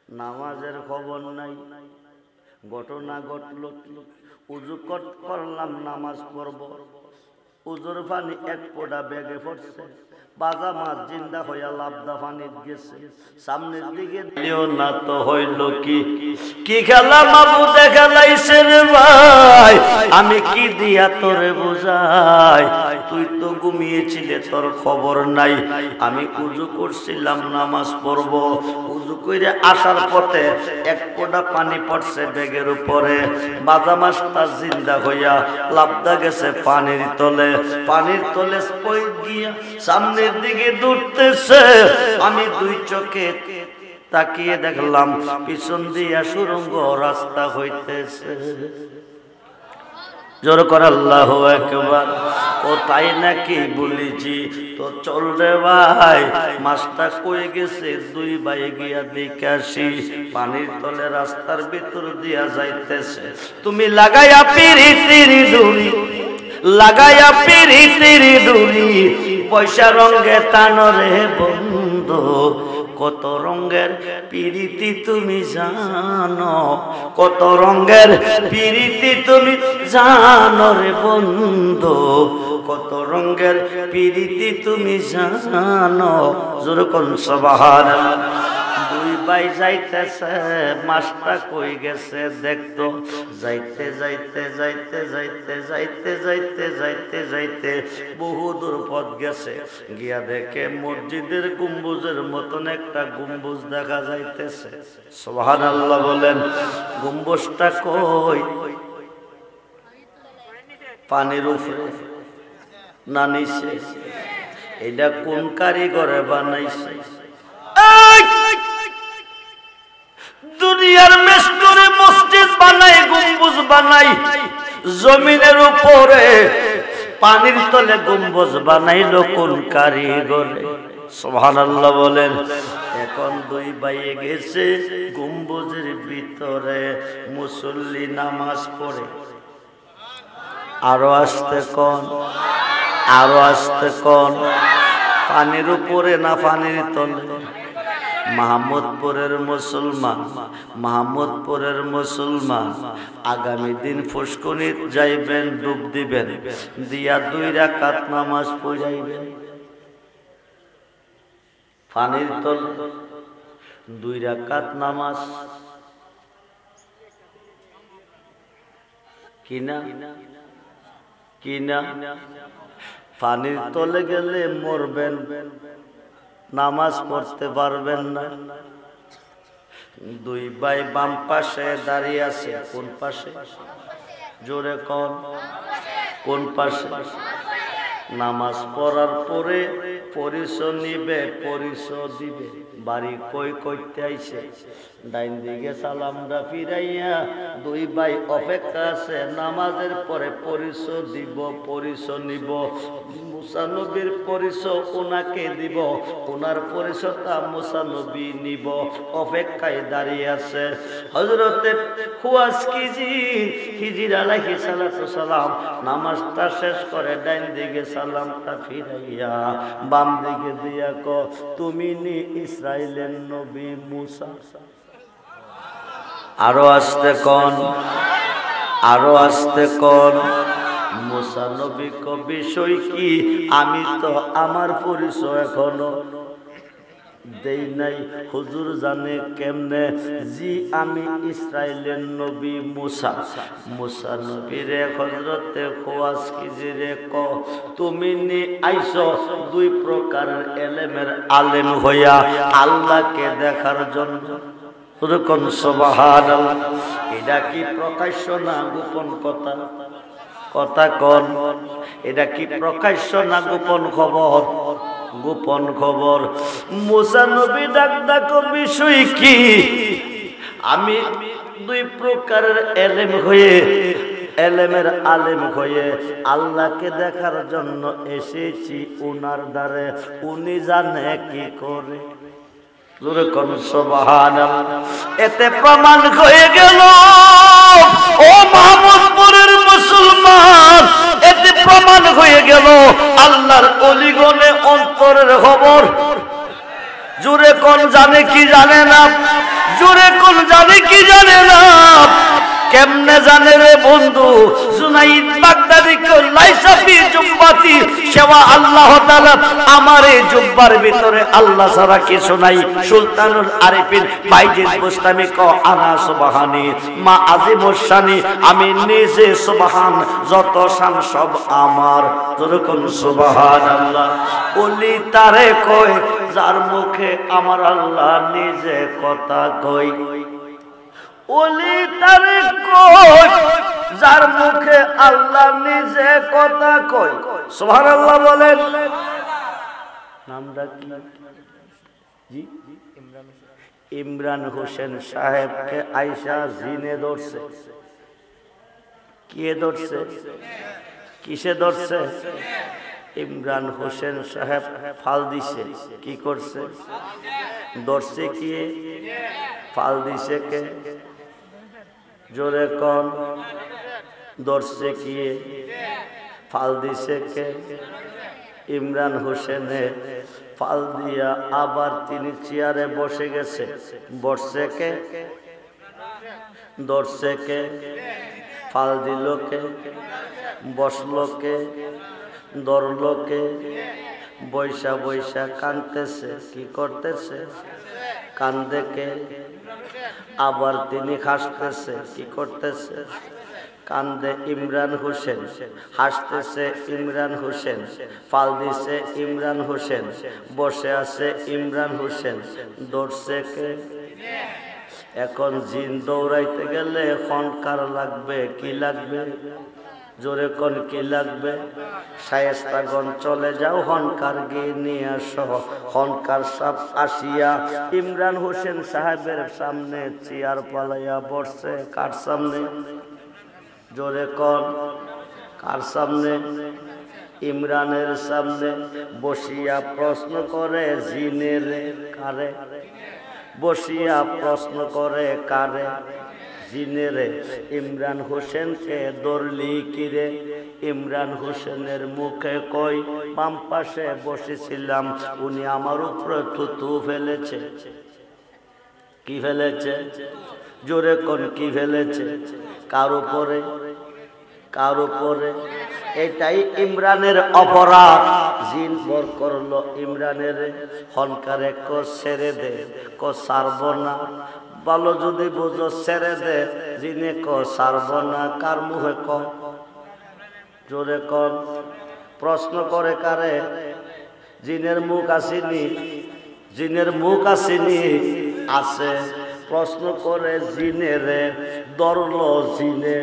নামাজের খবর নাই। ঘটনা ঘটল, উজু করলাম, নামাজ পড়ব, উজুর পানি এক ফোঁটা বেগে পড়ছে, বাজা মাছ জিন্দা হইয়া লাবদা পানিত গেছে, সামনের দিকে দিও না তো হইল কি? কি খেলা মাবুদে খেলাইছে রে ভাই, আমি কি দিয়া তোরে বুঝাই? তুই তো ঘুমিয়েছিলে, তোর খবর নাই। আমি উজু করছিলাম, নামাজ পড়ব, উজু করে আসার পথে এক ফোঁটা পানি পড়ছে বেগের উপরে, বাজা মাছটা জিন্দা হইয়া লাবদা গেছে পানির তলে। পানির তলে গিয়া সামনের দিকে দৌড়তেছে। আমি দুই চোখে তাকিয়ে দেখলাম পিছন দিয়া সুরঙ্গ রাস্তা হইতেছে। জোর করে আল্লাহু আকবার। ও তাই নাকি বলেছি তো চল রে ভাই, মাছটা কই গেছে দুই ভাই গিয়া দেখে আসি। পানির তলে রাস্তার ভিতর দিয়া যাইতেছে। তুমি লাগাইয়া পিরিতির ডুরি, লাগাইয়া পিরিতির ডুরি, পয়সা রঙে টানরে বন্ধু, কত রঙের পিরিতি তুমি জানো, কত রঙের পিরিতি তুমি জানো রে বন্ধু, কত রঙের পিরিতি তুমি জানো। যেরকম সুবহানাল্লাহ। দুই ভাই যাইতেছে, মাছটা কই গেছে দেখতো। যাইতে যাইতে যাইতে যাইতে যাইতে যাইতে যাইতে যাইতে বহু দূর পথ গেছে, গিয়া দেখে মসজিদের গম্বুজের মতন একটা গম্বুজ দেখা যাইতেছে। সুবহানাল্লাহ বলেন। গম্বুজটা কই? পানির উপরে না নিচে? এটা কোন কারিগরে বানাইছে? দুনিয়ার মেশরে মসজিদ বানাই, গম্বুজ বানাই, জমিনের উপরে পানির তলে গম্বুজ বানাইলো কোন কারিগরে? সুবহানাল্লাহ বলেন। এখন দুই ভাইয়ে গেছে গম্বুজের ভিতরে, মুসল্লি নামাজ পড়ে। আরো আসতে কোন, আরো আসতে কোন। পানির উপরে না পানির তলে? মাহমুদপুরের মুসলমান, মাহমুদপুরের মুসলমান আগামী দিন ফুসকুনিত যাইবেন, ডুব দিবেন, দিয়া 2 রাকাত নামাজ পড়াইবেন। পানির তলে 2 রাকাত নামাজ কিনা কিনা? পানির তলে গেলে মরবেন, নামাজ পড়তে পারবেন না। দুই ভাই বাম পাশে দাঁড়িয়ে আছে। কোন পাশে? জোরে কোন, কোন পাশে? নামাজ পড়ার পরে পরিচয় নিবে, পরিচয় দিবে। বাড়ি কই করতে আইছে? ডাইন দিকে সালামটা ফিরাইয়া দুই ভাই অপেক্ষা আছে, নামাজের পরে পরিচয় দিব, পরিচয় নিব। মুসা নবীর পরিচয় ওনাকে দিব, ওনার পরিচয়টা মুসা নবী নিব। অপেক্ষায় দাঁড়িয়ে আছে হযরতে খুয়াস খিজির আলাইহিস সালাতু সালাম। নামাজটা শেষ করে ডাইন দিকে সালামটা ফিরাইয়া বাম দিকে দিয়া কো, তুমি নি ইসরাইলের নবী মুসা? আরো আসতে কোন, আরো আসতে কোন। মুসা নবী কো, বিষয় কি? আমি তো আমার পরিচয় এখনো দেই নাই। হুজুর জানে কেমনে? জি, আমি ইসরাইলের নবী মুসা। মুসা নবীরে হযরতে খুয়াস খিজিরে ক, তুমি নি আইছো 2 প্রকারের এলেমের আলেম হইয়া আল্লাহকে দেখার জন্য। ওরকম সুবহানাল্লাহ। এটা কি প্রকাশ্য না গোপন কথা? কথা কন। এটা কি প্রকাশ্য না গোপন খবর? গোপন খবর। মুসা নবী ডাক বিষয় কি? আমি 2 প্রকারের এলেম হয়ে, এলেমের আলেম হয়ে আল্লাহকে দেখার জন্য এসেছি ওনার দ্বারে। উনি জানে কি করে। এতে প্রমাণ হয়ে গেল ও মাহমুদপুরের মুসলমান, এতে প্রমাণ হয়ে গেল আল্লাহর অলিগণে অন্তরের খবর। জোরে কোন জানে কি জানে না? জোরে কোন জানে কি জানে না কেমনে জানে রে বন্ধু জুনাইদ বাগদাদি লাইসা ফি জুব্বাতি সেবা আল্লাহ তাআলা আমার এই জুব্বার ভিতরে আল্লাহ ছাড়া কিছু নাই সুলতানুল আরিফিন বাইজিদ বুস্তামি ক আনা সুবহানি মা আজিমুস শানি আমি নিজে সুবহান যত শান সব আমার জোরে কোন সুবহানাল্লাহ ওলি তারে কয় যার মুখে আমার আল্লাহ নিজে কথা কয় ওলি তারে কয় যার মুখে আল্লাহ নিজে কথা কয় সুবহানাল্লাহ বলেন নামটা কি জি ইমরান হোসেন সাহেবকে আয়েশা জিনে ধরছে কে ধরছে কিসে ধরছে ইমরান হোসেন সাহেব ফাল দিছে কি করছে ধরছে কি ফাল দিছে কে জোরে কোন ধরছে কি ফাল দিছে কে ইমরান হোসেনে ফাল দিয়া আবার তিনি চেয়ারে বসে গেছে বসছে কে ধরছে কে ফাল দিল কে বসলো কে ধরলো কে বৈশা বৈশা কাঁদতেছে কি করতেছে কান্দে কে আবার তিনি হাসতেছে কি করতেছে কান্দে ইমরান হোসেন হাসতেছে ইমরান হোসেন ফাল দিছে ইমরান হোসেন বসে আছে ইমরান হোসেন ধরছে কে এখন জিন দৌড়াইতে গেলে খনকার লাগবে কি লাগবে জোরে কোন কি লাগবে শায়েস্তাগণ চলে যাও হনকার গিয়ে নিয়ে আসো হনকার সাহেব আসিয়া ইমরান হোসেন সাহেবের সামনে চেয়ার পালাইয়া বসছে কার সামনে জোরে কোন কার সামনে ইমরানের সামনে বসিয়া প্রশ্ন করে জিনের কারে বসিয়া প্রশ্ন করে কারে জিনেরে ইমরান হোসেনকে ধরলি কিরে ইমরান হোসেনের মুখে কই বাম পাশে বসেছিলাম উনি আমার উপরে থুতু ফেলেছে কি ফেলেছে জোরে কোন কি ফেলেছে কার উপরে কার উপরে এটাই ইমরানের অপরাধ জিন বর করলো ইমরানের হনকারে কো ছেড়ে দে কো ছাড়বো না ভালো যদি বুঝো ছেড়ে দে জিনে কো ছাড়বো না কার মুখে ক জোরে কন প্রশ্ন করে কারে জিনের মুখ আসেনি জিনের মুখ আসেনি আছে প্রশ্ন করে জিনেরে ধরলো জিনে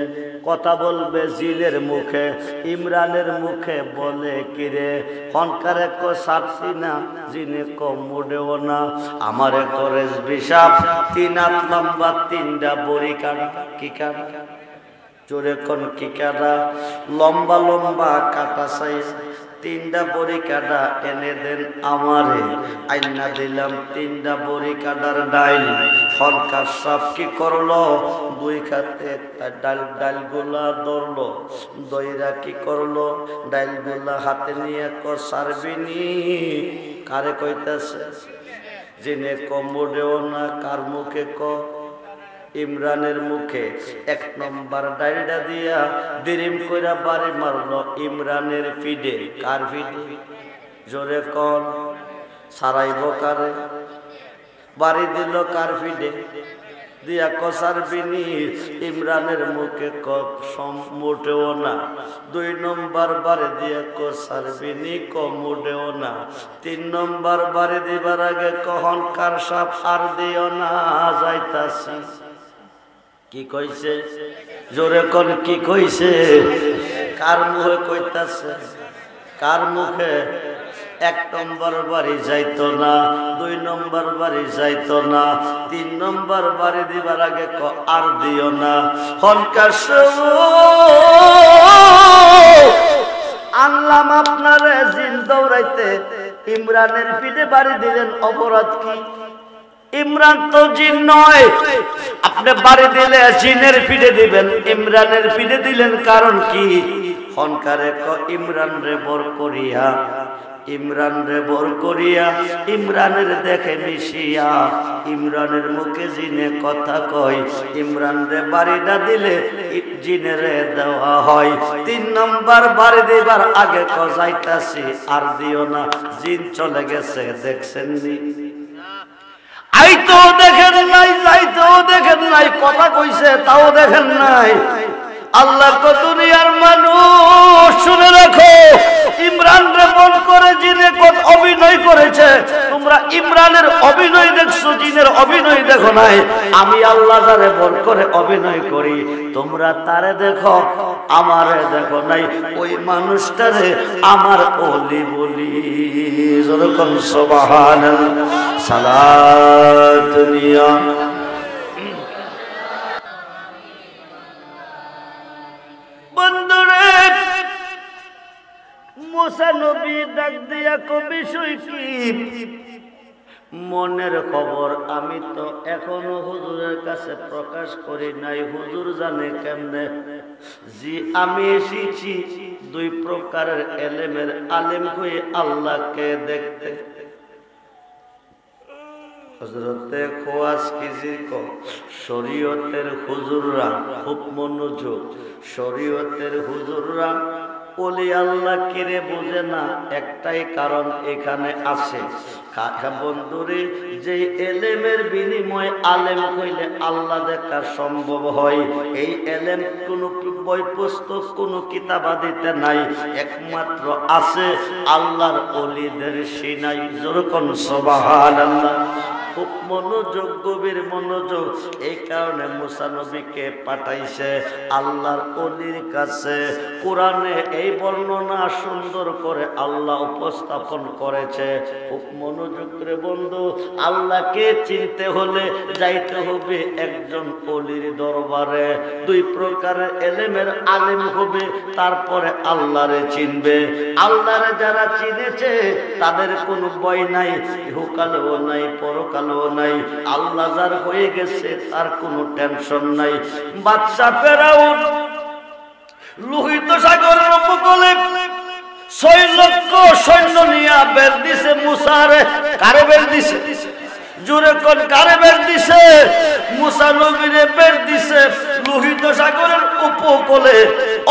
কথা বলবে জিনের মুখে ইমরানের মুখে বলে কিরে হনকারে কো ছাড়ছি না জিনে কো মুডেও না আমারে করে বিষাপ 3 হাত লম্বা 3টা বড়ি কাটা কি কাটা জোরে কোন কি কাটা লম্বা লম্বা কাটা চাই 3টা বড়ি কাটা এনে দেন আমারে আইনা দিলাম 3টা বড়ি কাটার ডাইল সরকার সব কি করলো 2 খাতে ডালগুলা ধরলো দইরা কি করলো ডালগুলা হাতে নিয়ে কো সারবিনি কারে কইতাছে জিনে কমোডেও না কার মুখে কো ইমরানের মুখে 1 নম্বর ডাইলটা দিয়া দিরিম কইরা বাড়ি মারলো ইমরানের ফিডে কার ফিডে জোরে কোন সারাইব কারে বাড়ি দিল কার ফিডে দিয়া কসার বিনি ইমরানের মুখে মোটেও না 2 নম্বর বাড়ি দিয়া কসার বিনি মোটেও না 3 নম্বর বাড়ি দিবার আগে কখন কার সাপ আর দিও না যাইতাছি কি কইছে জোরে কোন কি কইছে কার মুখে কইতাছে কার মুখে 1 নম্বর বাড়ি যাইতো না 2 নম্বর বাড়ি যাইতো না 3 নম্বর বাড়ি দিবার আগে আর দিও না হনকার আনলাম আপনারে জিন দৌড়াইতে ইমরানের পিঠে বাড়ি দিলেন অপরাধ কি ইমরান তো জিন নয় আপনি বাড়ি দিলে জিনের পিঠে দিবেন ইমরানের পিঠে দিলেন কারণ কি হনকারে ক ইমরান রে বর করিয়া ইমরান রে বর করিয়া ইমরানের দেখে মিশিয়া ইমরানের মুখে জিনে কথা কয় ইমরান রে বাড়িটা দিলে জিনেরে দেওয়া হয় 3 নম্বর বাড়ি দিবার আগে যাইতাছি আর দিও না জিন চলে গেছে দেখছেন নি আইতো দেখেন নাই যাইতো দেখেন নাই কথা কইছে তাও দেখেন নাই আল্লাহ তো দুনিয়ার মানুষ শুনে রাখো ইমরান রে মন করে জিনে কত অভিনয় করেছে তোমরা ইমরানের অভিনয় দেখছো জিনের অভিনয় দেখো নাই আমি আল্লাহ যারে মন করে অভিনয় করি তোমরা তারে দেখো আমারে দেখো নাই ওই মানুষটারে আমার ওলি বলি যখন সুবহানাল্লাহ সালাত দুনিয়া বন্ধুরে মুসা নবী ডাক দিয়া কবি কি মনের খবর আমি তো এখনো হুজুরের কাছে প্রকাশ করি নাই হুজুর জানে কেমনে জি আমি এসেছি 2 প্রকারের এলেমের আলেম হয়ে আল্লাহকে দেখতে হযরতে খোয়াস কিজির কো শরীয়তের হুজুররা খুব মনোযোগ শরীয়তের হুজুররা ওলি আল্লাহ কিরে বুঝে না একটাই কারণ এখানে আছে বন্ধুরে যে এলেমের বিনিময়ে আলেম কইলে আল্লাহ দেখা সম্ভব হয় এই এলেম কোন বই পুস্তক কোন কিতাবাদিতে নাই একমাত্র আছে আল্লাহর ওলিদের সিনাই যেরকম সুবহানাল্লাহ খুব মনোযোগ গভীর মনোযোগ এই কারণে মুসা নবীকে পাঠাইছে আল্লাহর ওলির কাছে কোরআনে এই বর্ণনা সুন্দর করে আল্লাহ উপস্থাপন করেছে খুব মনোযোগ করে বন্ধু আল্লাহকে চিনতে হলে যাইতে হবে একজন ওলির দরবারে 2 প্রকারের এলেমের আলেম হবে তারপরে আল্লাহরে চিনবে আল্লাহরে যারা চিনেছে তাদের কোনো ভয় নাই ইহকালেও নাই পরকালেও নাই আল্লাহ যার হয়ে গেছে তার কোনো টেনশন নাই বাদশা ফেরাউন লোহিত সাগরের উপকূলে 6 লক্ষ সৈন্য নিয়ে বের দিছে মুসারে কারে বের দিছে জোরে কোন কারে বের দিছে মুসা নবীরে বের দিছে লোহিত সাগরের উপকূলে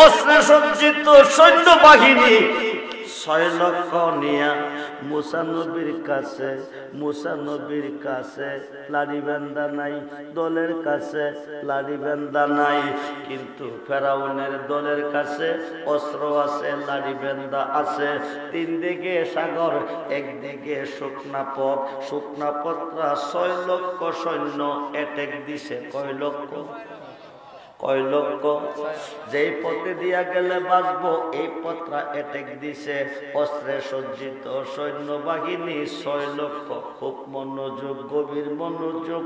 অস্ত্রে সজ্জিত সৈন্য বাহিনী 6 লক্ষ নিয়া মুসা নবীর কাছে লাড়ি বান্দা নাই দলের কাছে লাড়ি বান্দা নাই কিন্তু ফেরাউনের দলের কাছে অস্ত্র আছে লাড়ি বান্দা আছে 3 দিকে সাগর একদিকে শুকনা পত্রা 6 লক্ষ সৈন্য অ্যাটাক দিছে কয় লক্ষ যেই পথে দিয়া গেলে বাঁচবো এই পথটা অ্যাটাক দিছে অস্ত্রে সজ্জিত সৈন্যবাহিনী 6 লক্ষ খুব মনোযোগ গভীর মনোযোগ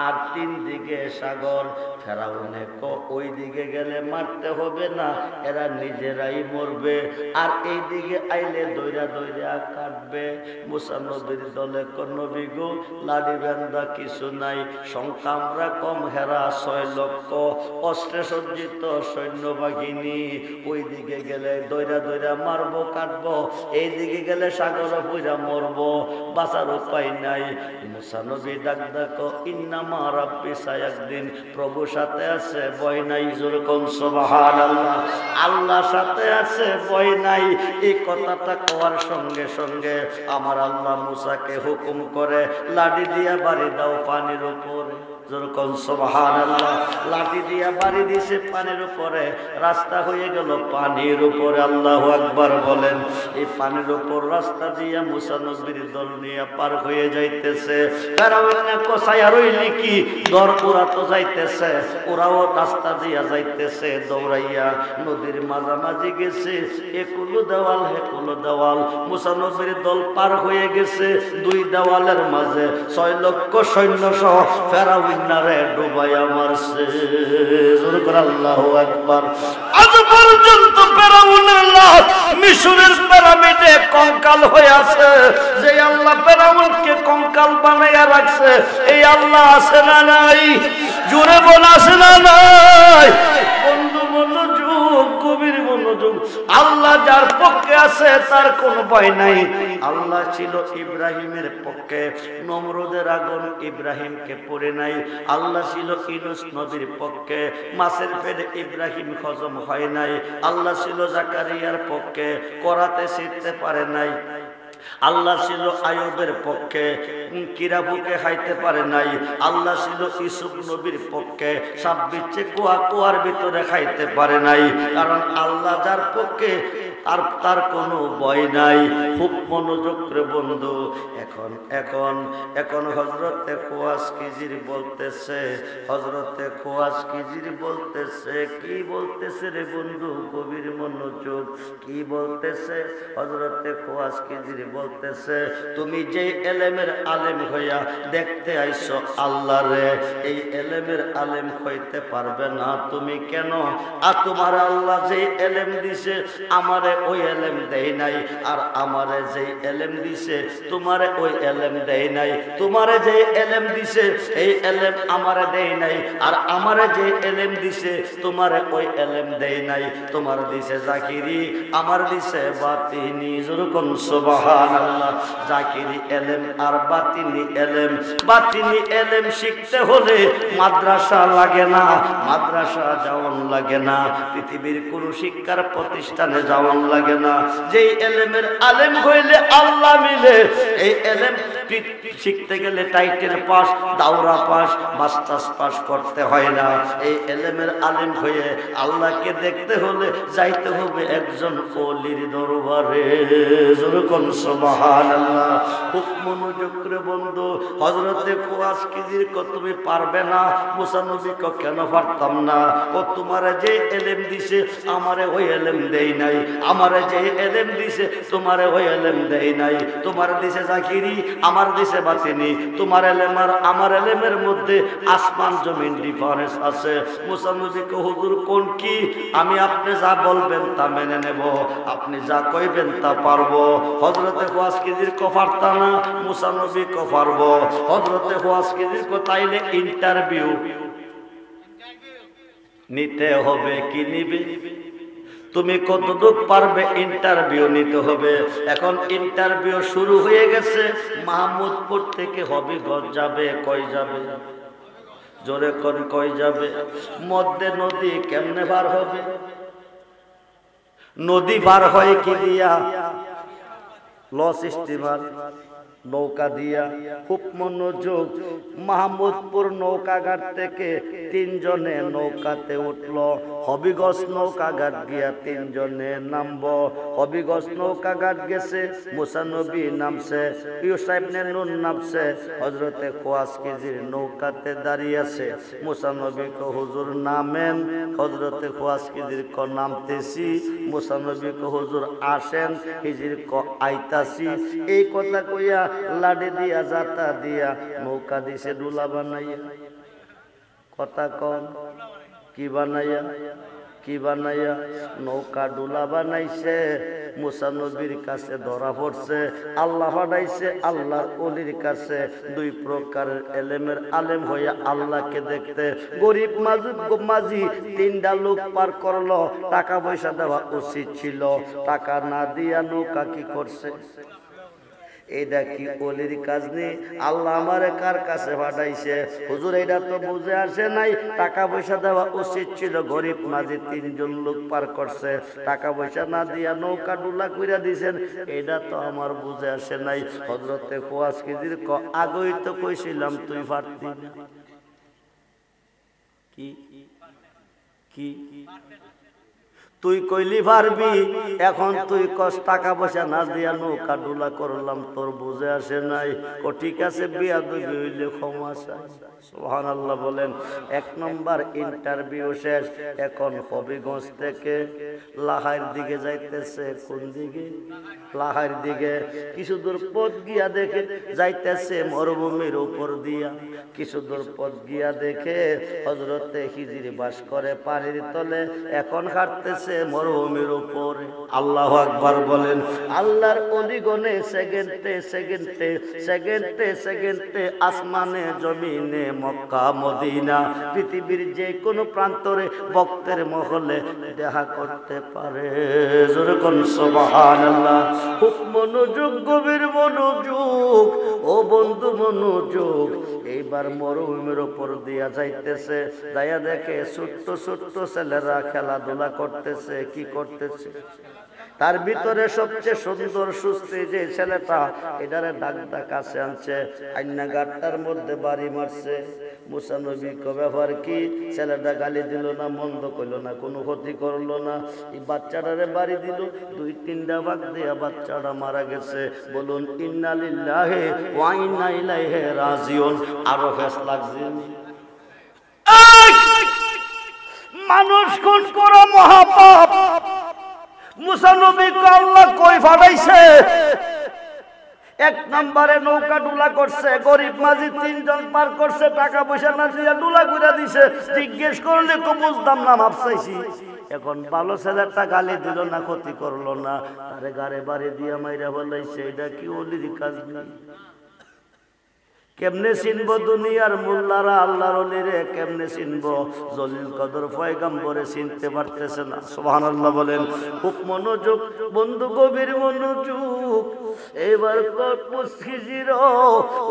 আর 3 দিকে সাগর ফেরাউনে ওই দিকে গেলে মারতে হবে না এরা নিজেরাই মরবে আর এই দিকে আইলে দইরা কাটবে মুসা নবীর দলে নবী গো লাড়ি বান্দা কিছু নাই সংখ্যা আমরা কম হেরা 6 লক্ষ অস্ত্রে সজ্জিত সৈন্যবাহিনী ওই দিকে গেলে দইরা মারবো কাটবো এই দিকে গেলে সাগর পুরা মরবো বাঁচার উপায় নাই মুসা নবী ডাক ইন্নামা রাব্বি সায়াকদিন প্রভু সাথে আছে ভয় নাই যেরকম সুবহানাল্লাহ আল্লাহ সাথে আছে ভয় নাই এই কথাটা কওয়ার সঙ্গে সঙ্গে আমার আল্লাহ মুসাকে হুকুম করে লাঠি দিয়া বাড়ি দাও পানির উপরে যেরকম সুবহানাল্লাহ লাঠি দিয়া বাড়ি দিয়েছে পানির উপরে রাস্তা হয়ে গেল পানির উপরে আল্লাহু আকবার বলেন এই পানির উপর রাস্তা দিয়া মুসা নবীর দল নিয়ে পার হয়ে যাইতেছে ফেরাউনে কোসায়া রইলি কি দর ওরা তো যাইতেছে ওরাও রাস্তা দিয়া যাইতেছে দৌড়াইয়া নদীর মাঝামাঝি গেছে একুলো দেওয়াল হেকুলো দেওয়াল মুসা নবীর দল পার হয়ে গেছে 2 দেওয়ালের মাঝে 6 লক্ষ সৈন্য সহ ফেরাউন নারে ডুবাইয়া মারছে আল্লাহু আকবার আজ পর্যন্ত ফেরাউনের লাশ মিশরের পিরামিডে কঙ্কাল হয়ে আছে যে আল্লাহ ফেরাউনকে কঙ্কাল বানাইয়া রাখছে এই আল্লাহ আছে না নাই জোরে বল আছে না নাই বন্ধু মনোযোগ গভীর মনোযোগ আল্লাহ যার পক্ষে আছে তার কোনো ভয় নাই। আল্লাহ ছিল ইব্রাহিমের পক্ষে, নমরুদের আগুন ইব্রাহিমকে পড়ে নাই। আল্লাহ ছিল ইউনূস নবীর পক্ষে, মাছের পেটে ইব্রাহিম হজম হয় নাই। আল্লাহ ছিল জাকারিয়ার পক্ষে, করাতে শিখতে পারে নাই। আল্লাহ ছিল আয়ুবের পক্ষে, কিরাবুকে খাইতে পারে নাই। আল্লাহ ছিল ইউসুফ নবীর পক্ষে, সাপ বিচ্ছে কুয়ার ভিতরে খাইতে পারে নাই। কারণ আল্লাহ যার পক্ষে আর তার কোনো ভয় নাই। খুব মনোযোগ করে বন্ধু, এখন হযরতে খোয়াজ খিজির বলতেছে, হযরতে খোয়াজ খিজির বলতেছে, কি বলতেছে রে বন্ধু, গভীর মনোযোগ। কি বলতেছে? হযরতে খোয়াজ খিজির বলতেছে, তুমি যে এলেমের আলেম হইয়া দেখতে আইছো আল্লাহ রে, এই এলেমের আলেম হইতে পারবে না তুমি কেন? আর তোমার আল্লাহ যে এলেম দিছে আমারে ওই এলেম দেয় নাই, আর আমারে যে এলেম দিছে তোমারে ওই এলেম দেয় নাই। তোমারে যে এলেম দিছে এই এলেম আমারে দেয় নাই, আর আমারে যে এলেম দিছে তোমারে ওই এলেম দেয় নাই। তোমার দিছে জাকিরি, আমার দিছে বাতিনি। যেরকম সুবহানাল্লাহ। জাকিরি এলেম আর বাতিনি এলেম। বাতিনি এলেম শিখতে হলে মাদ্রাসা লাগে না, মাদ্রাসা যাওয়ান লাগে না, পৃথিবীর কোন শিক্ষার প্রতিষ্ঠানে যাওয়ান লাগে না। যেই এলেমের আলেম হইলে আল্লাহ মিলে, এই এলেম শিখতে গেলে টাইটেল পাস, দাওরা পাস, মাস্টার্স পাস করতে হয় না। এই এলেমের আলেম হয়ে আল্লাহকে দেখতে হলে যাইতে হবে একজন ওলির দরবারে। যেরকম সুবহানাল্লাহ। খুব মনোযোগ করে বন্ধু, হযরতে খোয়াজ খিজির কো তুমি পারবে না, মুসা নবী কো কেন পারতাম না? ও তোমারে যে এলেম দিছে আমারে ওই এলেম দেই নাই, আমারে যে এলেম দিছে তোমারে ওই এলেম দেই নাই। তোমার দিছে জাকিরি, আমার দিছে বাতিনি। তোমার এলেম আর আমার এলেমের মধ্যে আসমান জমিন ডিফারেন্স আছে। মুসা নবী কো হুজুর কোন কি? আমি আপনি যা বলবেন তা মেনে নেব, আপনি যা কইবেন তা পারবো। হযরতে খোয়াজ খিজির কো পারতা না, মুসা নবী কো পারবো। হযরতে খোয়াজ খিজির কো তাইলে ইন্টারভিউ নিতে হবে। কি নিবে? তুমি কতটুক পারবে ইন্টারভিউ নিতে হবে। এখন ইন্টারভিউ শুরু হয়ে গেছে। মাহমুদপুর থেকে হবিগঞ্জ যাবে। কই যাবে? জোরে কোন কই যাবে? মধ্যে নদী কেমনে পার হবে? নদী পার হয় কি দিয়া? লস স্টিমার, নৌকা দিয়া। খুব মনোযোগ। মাহমুদপুর নৌকাঘাট থেকে তিনজনে নৌকাতে উঠলো। হবিগঞ্জ নৌকাঘাট গিয়া তিনজনে নামবো। হবিগঞ্জ নৌকাঘাট গেছে, মুসা নবী নামছে, ইউসা ইবনে নূন নামছে। হযরতে খোয়াজ খিজির নৌকাতে দাঁড়িয়ে আছে। মুসা নবী কো হুজুর নামেন। হযরতে খোয়াজ খিজির কো নামতেছি। মুসা নবী কো হুজুর আসেন। খিজির কো আইতাছি। এই কথা কইয়া লাডি দিয়া জাতা দিয়া নৌকা দিছে ডুলা বানাইয়া। কথা কন, কি বানাইয়া? কি বানাইয়া? নৌকা ডুলা বানাইছে। মুসা নবীর কাছে ধরা পড়ছে। আল্লাহ পাঠাইছে আল্লাহর ওলির কাছে। দুই প্রকারের এলেমের আলেম হইয়া আল্লাহকে দেখতে। গরিব মাঝি তিনটা লোক পার করলো। টাকা পয়সা দেওয়া উচিত ছিল, টাকা না দিয়া নৌকা কি করছে? এটা কি ওলির কাজ নেই? আল্লাহ আমারে কার কাছে পাঠাইছে? হুজুর এটা তো বুঝে আসে নাই। টাকা পয়সা দেওয়া উচিত ছিল। গরিব মাঝি তিনজন লোক পার করছে, টাকা পয়সা না দিয়া নৌকা ডুলা কইরা দিছেন, এটা তো আমার বুঝে আসে নাই। হযরতে খোয়াজ খিজির ক আগেই তো কইছিলাম তুই পারতি না। কি কি তুই কইলি পারবি, এখন তুই কষ্ট টাকা পয়সা না দিয়া নৌকা ডুলা করলাম, তোর বুঝে আসে নাই। ও ঠিক আছে, বিয়াদবি হইলে ক্ষমা চাই। সুবহানাল্লাহ বলেন। এক নম্বর ইন্টারভিউ শেষ। এখন হবিগঞ্জ থেকে লাহাইর দিকে যাইতেছে। কোন দিকে? লাহাইর দিকে। কিছু দূর পথ গিয়া দেখে যাইতেছে মরুভূমির উপর দিয়া। কিছু দূর পথ গিয়া দেখে হযরতে খিজির বাস করে পানির তলে। এখন হাঁটতেছে গেছে মরুভূমির উপরে। আল্লাহু আকবার বলেন। আল্লাহর অলিগণে সেকেন্ডে সেকেন্ডে সেকেন্ডে সেকেন্ডে আসমানে জমিনে মক্কা মদিনা পৃথিবীর যে কোনো প্রান্তরে ভক্তের মহলে দেখা করতে পারে। জোরে কোন সুবহানাল্লাহ। খুব মনোযোগ, গভীর মনোযোগ, ও বন্ধু মনোযোগ। এইবার মরুভূমির উপর দিয়া যাইতেছে, যাইয়া দেখে ছোট্ট ছোট্ট ছেলেরা খেলাধুলা করতেছে। কি করতেছে? তার ভিতরে সবচেয়ে সুন্দর সুস্থি যে ছেলেটা, এটারে ডাক কাছে আনছে, আইনা গাটটার মধ্যে বাড়ি মারছে। মুসা নবী কয় ব্যাপার কি? ছেলেটা গালি দিল না, মন্দ কইল না, কোনো ক্ষতি করলো না, এই বাচ্চাটারে বাড়ি দিল, 2-3টা ভাগ দিয়া বাচ্চাটা মারা গেছে। বলুন ইন্না লিল্লাহি ওয়া ইন্না ইলাইহি রাজিউন। আরো ফেস লাগছে। মানুষ খুন করা মহাপাপ। মুসা নবীকে আল্লাহ কই ফাটাইছে? 1 নম্বরে নৌকা ডুলা করছে, গরিব মাঝি 3 জন পার করছে, টাকা পয়সা না দিয়া ডুলা করে দিছে। জিজ্ঞেস করলে তো বুঝতাম না, মাপ চাইছি। এখন ভালো ছেলেটা গালি দিল না, ক্ষতি করলো না, আরে গারে বাড়ি দিয়া মাইরা বলাইছে। এটা কি ওলির কাজ নেই? কেমনে চিনবো দুনিয়ার মোল্লারা আল্লাহর ওলিরে? কেমনে চিনবো? জলিল কদর পয়গম্বরে চিনতে পারতেছে না। সুবহানাল্লাহ বলেন। খুব মনোযোগ বন্ধু, গভীর মনোযোগ। এবার খিজির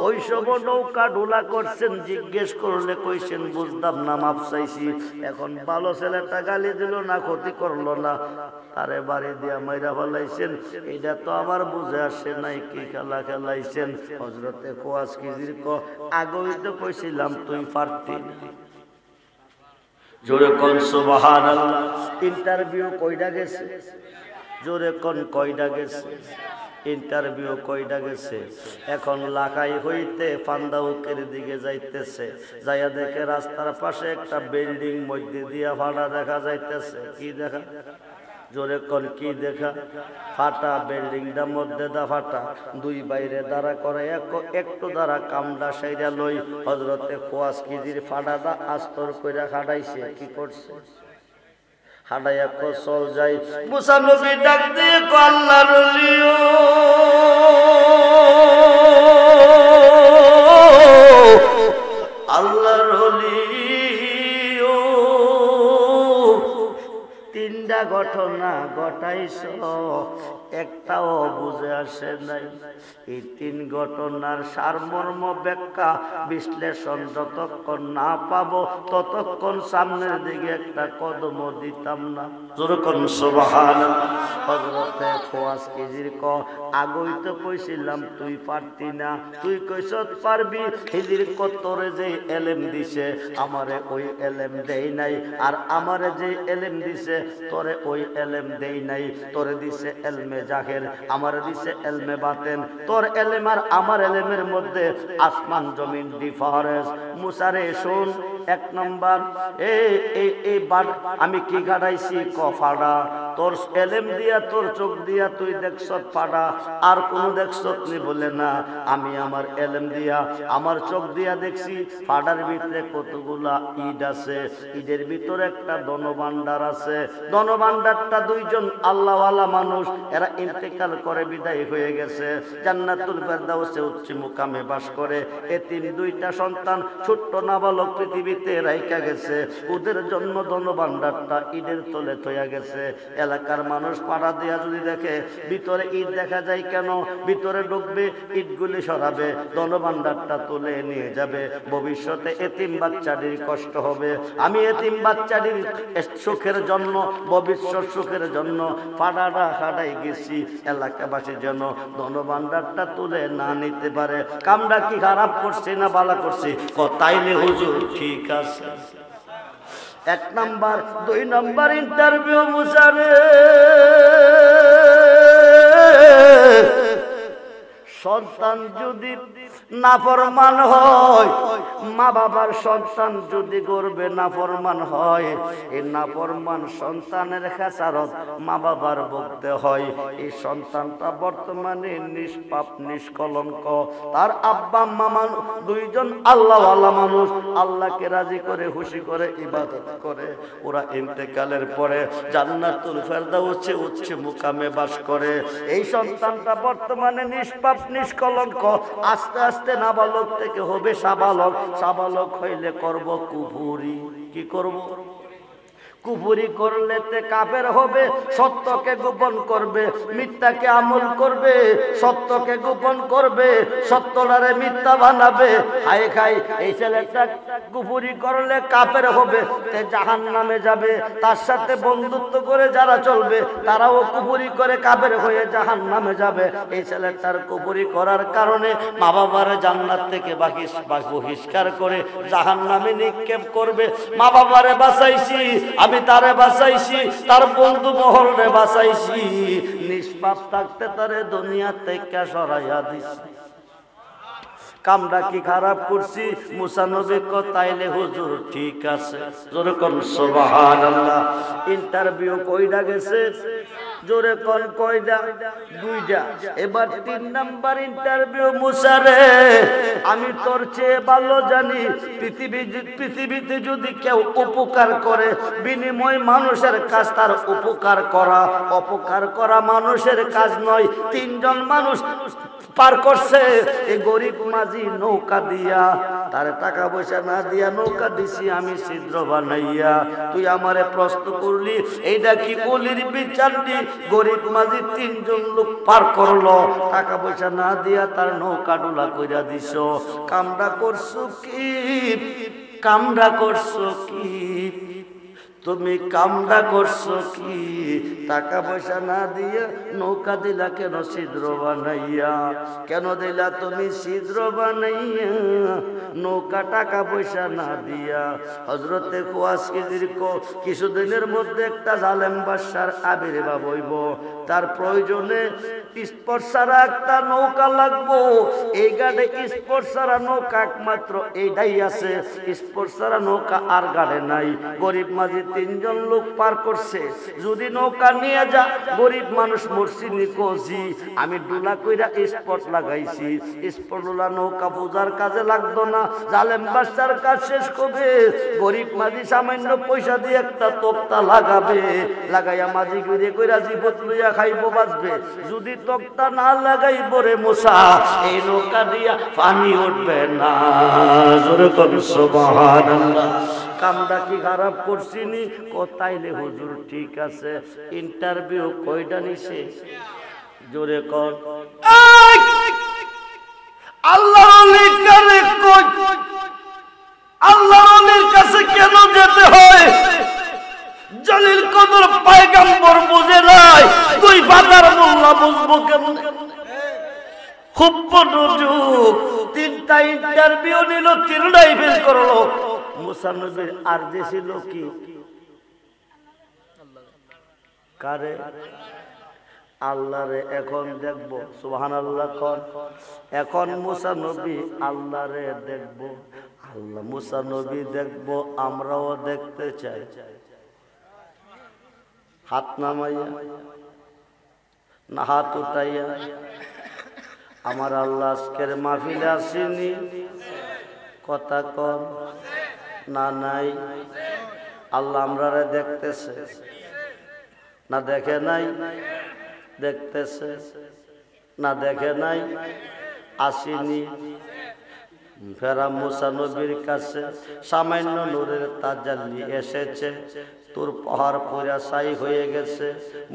ওই সব নৌকা ডোলা করছেন, জিজ্ঞেস করলে কইছেন বুঝতাম না, মাপ চাইছি। এখন ভালো ছেলেটা গালি দিল না, ক্ষতি করলো না, তারে বাড়ি দিয়া মাইরা ফেলাইছেন। এটা তো আমার বুঝে আসে নাই, কি খেলা খেলাইছেন। হযরতে খোয়াজ খিজির আগেই তো কইছিলাম তুই পারতি না। জোরে কোন সুবহানাল্লাহ। ইন্টারভিউ কয়টা গেছে? জোরে কোন কয়টা গেছে? ইন্টারভিউ কয়টা গেছে? এখন লাকাই হইতে ফান্দাউকের দিকে যাইতেছে, যাইয়া দেখে রাস্তার পাশে একটা বিল্ডিং মধ্যে দিয়া ফাটা দেখা যাইতেছে। কি দেখা? জোরে কোন কি দেখা? ফাটা বিল্ডিংটার মধ্যে দা ফাটা, 2 বাইরে দাঁড়া করে একটু দ্বারা কামড়া সাইরা লই হযরতে খোয়াজ খিজির ফাটাটা আস্তর কইরা খাড়াইছে। কি করছে? হাডাইয়া চল যাই। মুসা নবী ডাক দিয়ে কয় আল্লাহর ওলিও, আল্লাহর ওলিও, 3টা ঘটনা ঘটাইছ, একটাও বুঝে আসে নাই। এই 3 ঘটনার সারমর্ম ব্যাখ্যা বিশ্লেষণ যতক্ষণ না পাবো ততক্ষণ সামনের দিকে একটা কদম দিতাম না। যেরকম সুবহানাল্লাহ। হযরতে খোয়াজ খিজির আগই তো কইছিলাম তুই পারতি না, তুই কইছত পারবি। খিজির তোরে যে এলেম দিছে আমারে ওই এলেম দেই নাই, আর আমারে যে এলেম দিছে তোরে ওই এলেম দেই নাই। তোরে দিছে এলমে জাহের, আমারে দিছে এলমে বাতেন। তোর এলেম আর আমার এলেমের মধ্যে আসমান জমিন ডিফারেন্স। মুসারে শুন, 1 নম্বর আমি কি গাড়াইছি? ফাড়া। তোর এলেম দিয়া, তোর চোখ দিয়া তুই দেখছত ফাড়া, আর কোন দেখছত নি? বলে না, আমি আমার এলেম দিয়া, আমার চোখ দিয়া দেখছি ফাড়ার ভিতরে কতগুলা ইট আছে। ইটের ভিতরে একটা ধনভাণ্ডার আছে। ধনভাণ্ডারটা 2 জন আল্লাহওয়ালা মানুষ, এরা ইন্তেকাল করে বিদায় হয়ে গেছে, জান্নাতুল ফেরদাউসে উচ্চ মুকামে বাস করে। এতিম 2টা সন্তান ছোট্ট নাবালক পৃথিবীতে রাইখা গেছে। ওদের জন্য ধনভাণ্ডারটা ইটের তলে থইয়া গেছে। এলাকার মানুষ পাড়া দিয়া যদি দেখে ভিতরে ইট দেখা যায় কেন? ভিতরে ঢুকবে, ইটগুলি সরাবে, ধনভাণ্ডারটা তুলে নিয়ে যাবে। ভবিষ্যতে এতিম বাচ্চাটির কষ্ট হবে। আমি এতিম বাচ্চাটির সুখের জন্য, ভবিষ্যৎ সুখের জন্য পাড়াটা হাঁটাই গেছি, এলাকাবাসী যেন ধনভাণ্ডারটা তুলে না নিতে পারে। কামটা কি খারাপ করছি না ভালো করছি? তাইলে হুজুর ঠিক আছে। 1 নম্বর। 2 নম্বর ইন্টারভিউ মুসারে সন্তান যদি নাফরমান হয়, মা বাবার সন্তান যদি গর্বে নাফরমান হয়, এই নাফরমান সন্তানের খেসারত মা বাবার ভুগতে হয়। এই সন্তানটা বর্তমানে নিষ্পাপ নিষ্কলঙ্ক, তার আব্বা আম্মা দুইজন আল্লাহওয়ালা মানুষ, আল্লাহকে রাজি করে খুশি করে ইবাদত করে, ওরা ইন্তেকালের পরে জান্নাতুল ফেরদাউসে উচ্চ মুকামে বাস করে। এই সন্তানটা বর্তমানে নিষ্পাপ নিষ্কলঙ্ক, আস্তে আস্তে নাবালক থেকে হবে সাবালক, সাবালক হইলে করব কুফরি। কি করব? কুফরি করলে তে কাফের হবে, সত্যকে গোপন করবে, মিথ্যাকে আমল করবে, সত্যকে গোপন করবে, সত্যটারে মিথ্যা বানাবে। হায় খাই এই ছেলেটা কুফরি করলে কাফের হবে, তে জাহান্নামে যাবে। তার সাথে বন্ধুত্ব করে যারা চলবে তারাও কুফরি করে কাফের হয়ে জাহান্নামে যাবে। এই ছেলেটার কুফরি করার কারণে মা বাবার জান্নাত থেকে বহিষ্কার করে জাহান্নামে নিক্ষেপ করবে। মা বাবারে বাঁচাইছি আমি, তারে বাঁচাইছি, তার বন্ধু মহলরে বাঁচাইছি, নিষ্পাপ থাকতে তারে দুনিয়া থেকে সরাইয়া দিছি। কামটা কি খারাপ করছি? মুসা নবী কো তাইলে হুজুর ঠিক আছে, জোরে কোন সুবহানাল্লাহ। ইন্টারভিউ কইডা গেছে? জোরে কোন কয়টা? দুইটা। এবার 3 নাম্বার ইন্টারভিউ। মুসা রে, আমি তোর চেয়ে ভালো জানি পৃথিবীতে যদি কেউ উপকার করে, বিনিময় মানুষের কাজ তার উপকার করা, অপকার করা মানুষের কাজ নয়। 3 জন মানুষ পার করছে এই গরিব মাঝি নৌকা দিয়া, তার টাকা পয়সা না দিয়া নৌকা দিছি আমি ছিদ্র বানাইয়া। তুই আমারে প্রশ্ন করলি এইটা কি বলির বিচার দি? গরিব মাঝি 3 জন লোক পার করলো, টাকা পয়সা না দিয়া তার নৌকা ডুলা কইরা দিছ। কামটা করছো কি? কামটা করছো কি? তুমি কামটা করছো কি? টাকা পয়সা না দিয়ে নৌকা দিলা কেন ছিদ্র বানাইয়া? কেন দিলা তুমি ছিদ্র বানাইয়া নৌকা টাকা পয়সা না দিয়া? হযরতে খোয়াসকির কিছুদিনের মধ্যে একটা জালেম বাদশার আবির্ভাব হইব, তার প্রয়োজনে স্পট ছাড়া একটা নৌকা লাগবো। এই গাড়ে স্পট ছাড়া নৌকা একমাত্র এইটাই আছে, স্পট ছাড়া নৌকা আর গাড়ে নাই। গরিব মাঝি 3 জন লোক পার করছে, যদি নৌকা নিয়ে যা গরিব মানুষ মরছি নিকোজি, আমি ডুলা কইরা স্পট লাগাইছি, স্পটওয়ালা নৌকা পূজার কাজে লাগতো না, জালেম বাদশার কাজ শেষ করবে। গরিব মাঝি সামান্য পয়সা দিয়ে একটা তোক্তা লাগাবে, লাগাইয়া মাঝি ঘুরে কইরা জীবত লইয়া খাইবো বাঁচবে। যদি তোক্তা না লাগাইব রে মুসা, এই নৌকা দিয়া পানি উঠবে না। জোরে কোন সুবহানাল্লাহ। কামটা কি খারাপ করছিনি? কোথাইলে হুজুর ঠিক আছে। ইন্টারভিউ কয়টা নিছে? জোরে কর। আল্লাহর কাছে কেন যেতে হয়? জলিল কদর পয়গম্বর বুঝে নাই, তুই বাজার মোল্লা বুঝবো কেমন? খুব বড় যুগ। 3টা ইন্টারভিউ নিল, 3টাই ফেল করলো। মুসা নবীর আরজি ছিল কি? কারে? আল্লাহরে। এখন দেখবো, সুবহানাল্লাহ কোন। এখন মুসা নবী আল্লাহরে দেখবো। আল্লাহ মুসা নবী দেখবো, আমরাও দেখতে চাই। হাত নামাইয়া না হাত উঠাইয়া, আমার আল্লাহ আজকের মাহফিলে আসেনি? কথা কম না নাই? আল্লাহ আমরারে দেখতেছে না দেখে নাই? দেখতেছে না দেখে নাই? আসেনি? ফেরা মুসা নবীর কাছে সামান্য নূরের তাজাল্লি এসেছে, তোর পাহাড় পড়া ছাই হয়ে গেছে।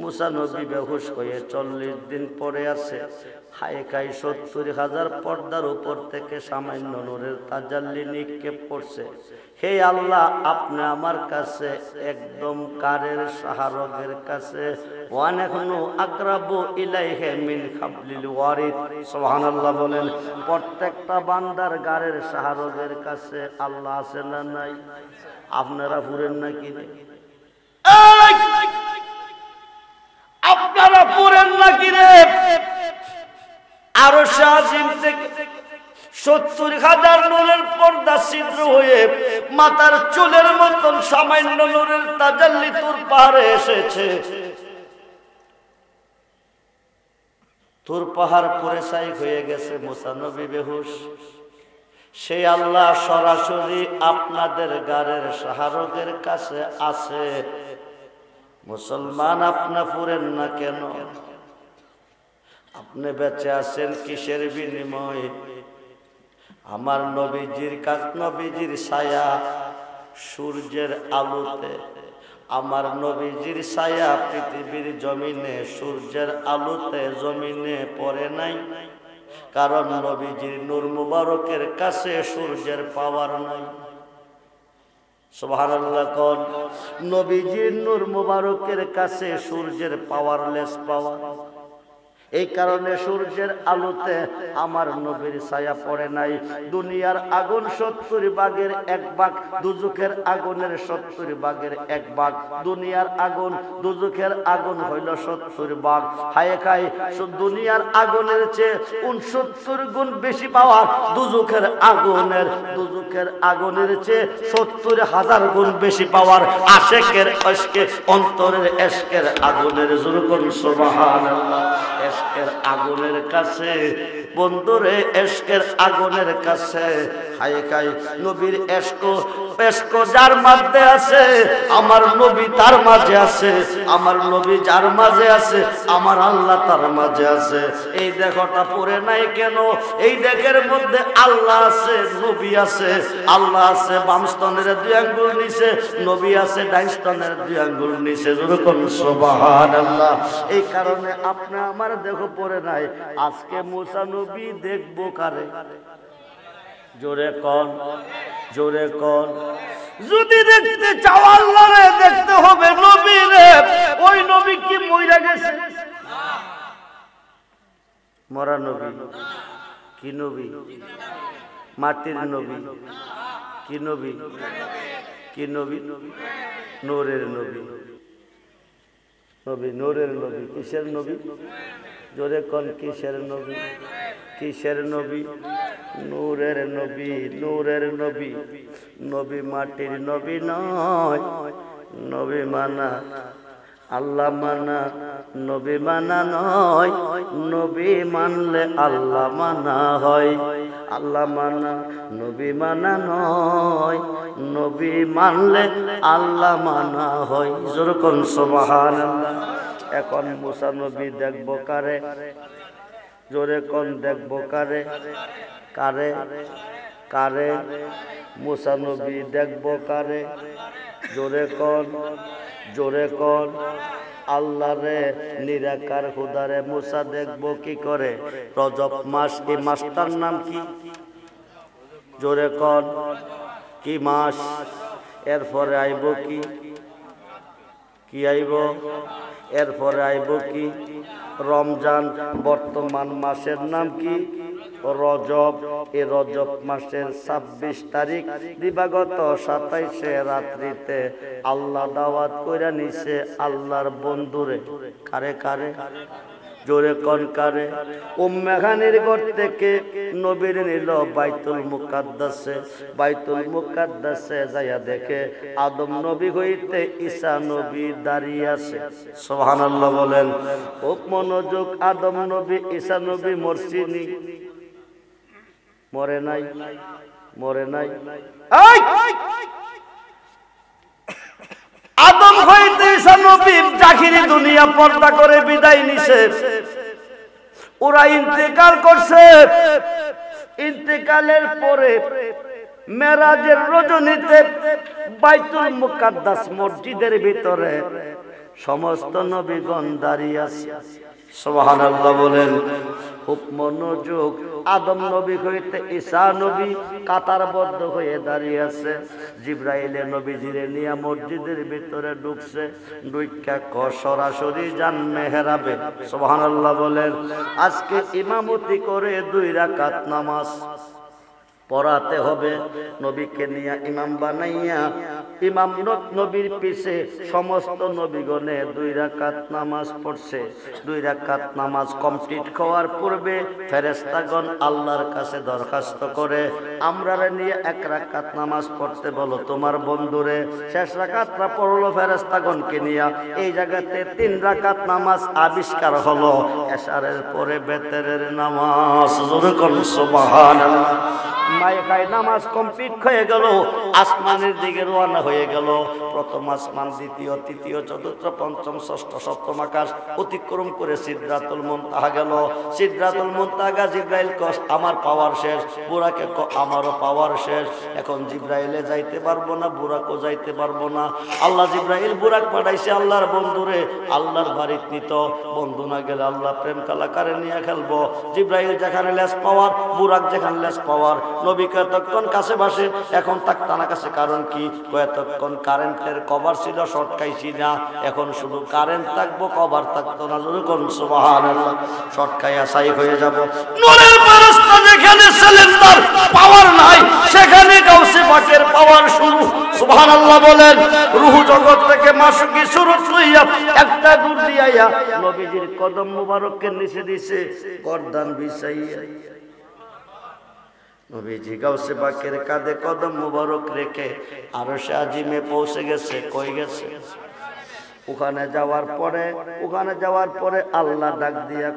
মুসা নবী বেহুশ হয়ে 40 দিন পরে আছে। হায় খাই 70,000 পর্দার উপর থেকে সামান্য নূরের তাজাল্লি নিক্ষেপ করছে। হে আল্লাহ, আপনি আমার কাছে একদম কারের সাহারগের কাছে, ওয়ানাহনু আকরাবু ইলাইহি মিন হাবলিল ওয়ারিদ। সুবহানাল্লাহ বলেন। প্রত্যেকটা বান্দার গারের সাহারগের কাছে আল্লাহ আছে না নাই? আপনারা পুরেন নাকি? আপনারা পুরেন নাকি রে? আরশ আজিম থেকে 70,000 নূরের পর্দা ছিদ্র হয়ে মাথার চুলের মতন সামান্য নূরের তাজাল্লি তুর পাহাড়ে এসেছে। তুর পাহাড় পুরে ছাই হয়ে গেছে, মুসা নবী বেহুশ। সেই আল্লাহ সরাসরি আপনাদের গারের শাহরগের কাছে আছে। মুসলমান, আপনি পুরেন না কেন? আপনি বেঁচে আছেন কিসের বিনিময়ে? আমার নবীজির কাছ, নবীজির ছায়া সূর্যের আলোতে, আমার নবীজির ছায়া পৃথিবীর জমিনে সূর্যের আলোতে জমিনে পড়ে নাই, কারণ নবীজির নূর মুবারকের কাছে সূর্যের পাওয়ার নাই। সুবহানাল্লাহ কোন? নবীজির নূর মুবারকের কাছে সূর্যের পাওয়ারলেস পাওয়ার। এই কারণে সূর্যের আলোতে আমার নবীর ছায়া পড়ে নাই। দুনিয়ার আগুন 70 ভাগের 1 ভাগ, দুজখের আগুনের 70 ভাগের 1 ভাগ। দুনিয়ার আগুন, দুজখের আগুন হইল 70 ভাগ। হায় খাই, দুনিয়ার আগুনের চেয়ে 69 গুণ বেশি পাওয়ার দুজখের আগুনের চেয়ে 70,000 গুণ বেশি পাওয়ার আশেকের আশকে, অন্তরের এশকের আগুনের জোরে করুন সুবহানাল্লাহ। এশকের আগুনের কাছে বন্ধুরে, এশকের আগুনের কাছে হায় খাই, নবীর এশক যার মাঝে আছে আমার নবী তার মাঝে আছে, আমার নবী যার মাঝে আছে আমার আল্লাহ তার মাঝে আছে। এই দেখটা পড়ে নাই কেন? এই দেখের মধ্যে আল্লাহ আছে, নবী আছে। আল্লাহ আছে বাম স্তনের 2 আঙ্গুল নিচে, নবী আছে ডান স্তনের 2 আঙ্গুল নিচে। যেরকম সুবহানাল্লাহ। এই কারণে আপনি আমার দেহ পড়ে নাই। আজকে মুসা নবী দেখবো কারে? জোরে কোন, জোরে কোন? যদি দেখতে চাও আল্লাহরে, দেখতে হবে নবীরে। ওই নবী কি মইরা গেছে? মরা নবী। কি নবী? মাটির নবী। কি নবী? কি নবী? নূরের নবী। নবী নূরের নবী। কিসের নবী? জোরে কোন, কিসের নবী? কিসের নবী? নূরের নবী। নূরের নবী। নবী মাটির নবী নয়। নবী মানা আল্লাহ মানা, নবী মানা নয়। নবী মানলে আল্লাহ মানা হয়। আল্লাহ মানা, নবী মানা নয়। নবী মানলে আল্লাহ মানা হয়। জোরে কোন সুবহানাল্লাহ। এখন মুসা নবী দেখবো কারে? জোরে কোন, দেখবো কারে? কারে? কারে? মুসা নবী দেখবো কারে? জোরে কোন, জোরে কোন? আল্লাহ রে, নিরাকার খুদারে মুসা দেখবো কি করে? রজব মাস। এই মাসটার নাম কি? জোরে কোন, কি মাস? এরপরে আইব কি? কি আইব? এরপরে আইব কি? রমজান। বর্তমান মাসের নাম কি? রজব। এই রজব মাসের 26 তারিখ দিবাগত 27-এ রাত্রিতে আল্লাহ দাওয়াত কইরা নিছে আল্লাহর বন্ধুরে। কারে? কারে? জোরে কোন কারে? উম্মে খানির ঘর থেকে নবীর নিল বাইতুল মুকাদ্দাসে। বাইতুল মুকাদ্দাসে যাইয়া দেখে আদম নবী হইতে ঈসা নবী দাঁড়িয়ে আছে। সুবহানাল্লাহ বলেন। খুব মনোযোগ। আদম নবী ঈসা নবী মরছিনি? মরে নাই? মরে নাই? আদম হইতে ঈসা নবী জাহিরি দুনিয়া পর্দা করে বিদায় নিছে। ওরা ইন্তেকাল করছে। ইন্তেকালের পরে মেরাজের রজনীতে বাইতুল মুকাদ্দাস মসজিদের ভিতরে সমস্ত নবীগণ দাঁড়িয়ে আছে। সুবহানাল্লাহ বলেন। খুব মনোযোগ। আদম নবী হইতে ঈসা নবী কাতারবদ্ধ হয়ে দাঁড়িয়ে আছে। জিবরাইলে নবীজিরে নিয়ে মসজিদের ভিতরে ঢুকছে। ঢুইকা সরাসরি যান মেহরাবে। সুবহানাল্লাহ বলেন। আজকে ইমামতি করে 2 রাকাত নামাজ পড়াতে হবে। নবীকে নিয়ে ইমাম বানাইয়া ইমাম নবীর পিছে সমস্ত নবীগণে 2 রাকাত নামাজ পড়ছে। 2 রাকাত নামাজ কমপ্লিট হওয়ার পূর্বে ফেরেশতাগণ আল্লাহর কাছে দরখাস্ত করে, আমরারে নিয়ে 1 রাকাত নামাজ পড়তে বলো তোমার বন্ধুরে। শেষ রাকাতটা পড়লো ফেরেশতাগণকে নিয়ে। এই জায়গাতে 3 রাকাত নামাজ আবিষ্কার হলো, এশারের পরে বেতেরের নামাজ। সুবহানাল্লাহ। মাইকাই নামাজ কমপ্লিট হয়ে গেল, আসমানের দিকে রওনা হয়ে গেল। প্রথম আসমান, দ্বিতীয়, তৃতীয়, চতুর্থ, পঞ্চম, ষষ্ঠ, সপ্তম আকাশ অতিক্রম করে সিদরাতুল মুনতাহা গেল। সিদরাতুল মুনতাহা জিবরাইল কস আমার পাওয়ার শেষ, বুরাকে আমারও পাওয়ার শেষ। এখন জিবরাইলে যাইতে পারবো না, বুরাকও যাইতে পারবো না। আল্লাহ জিবরাইল বুরাক পাঠাইছে আল্লাহর বন্ধুরে আল্লাহর বাড়িত নিত। বন্ধু না গেলে আল্লাহ প্রেম কালাকারে নিয়ে খেলবো। জিবরাইল যেখানে লেস পাওয়ার, বুরাক যেখানে লেস পাওয়ার। নবী কতক্ষণ কাছে বসে, এখন তাকতানা কাছে। কারণ কি? কতক্ষণ কারেন্টের কভার ছিল, শর্টকাইছি না। এখন শুধু কারেন্ট থাকবো, কভার থাকতো না। যখন সুবহানাল্লাহ, শর্টকাই আসাই হয়ে যাব। নূরের ফেরেশতা যেখানে সিলিন্ডার পাওয়ার নাই, সেখানে গাউসে পাকের পাওয়ার শুরু। সুবহানাল্লাহ বলেন। রূহ জগৎ থেকে মাসুকি সুরত লইয়া একটা দূর দিয়াইয়া নবীজির কদম মুবারকের নিচে দিছে গর্দান বিছাইয়া। নবীজি গাউসে পাকের কাঁধে কদম মুবারক রেখে আরশে আজিমে পৌঁছে গেছে। কই গেছে? ওখানে যাওয়ার পরে আল্লাহ ডাক দিয়া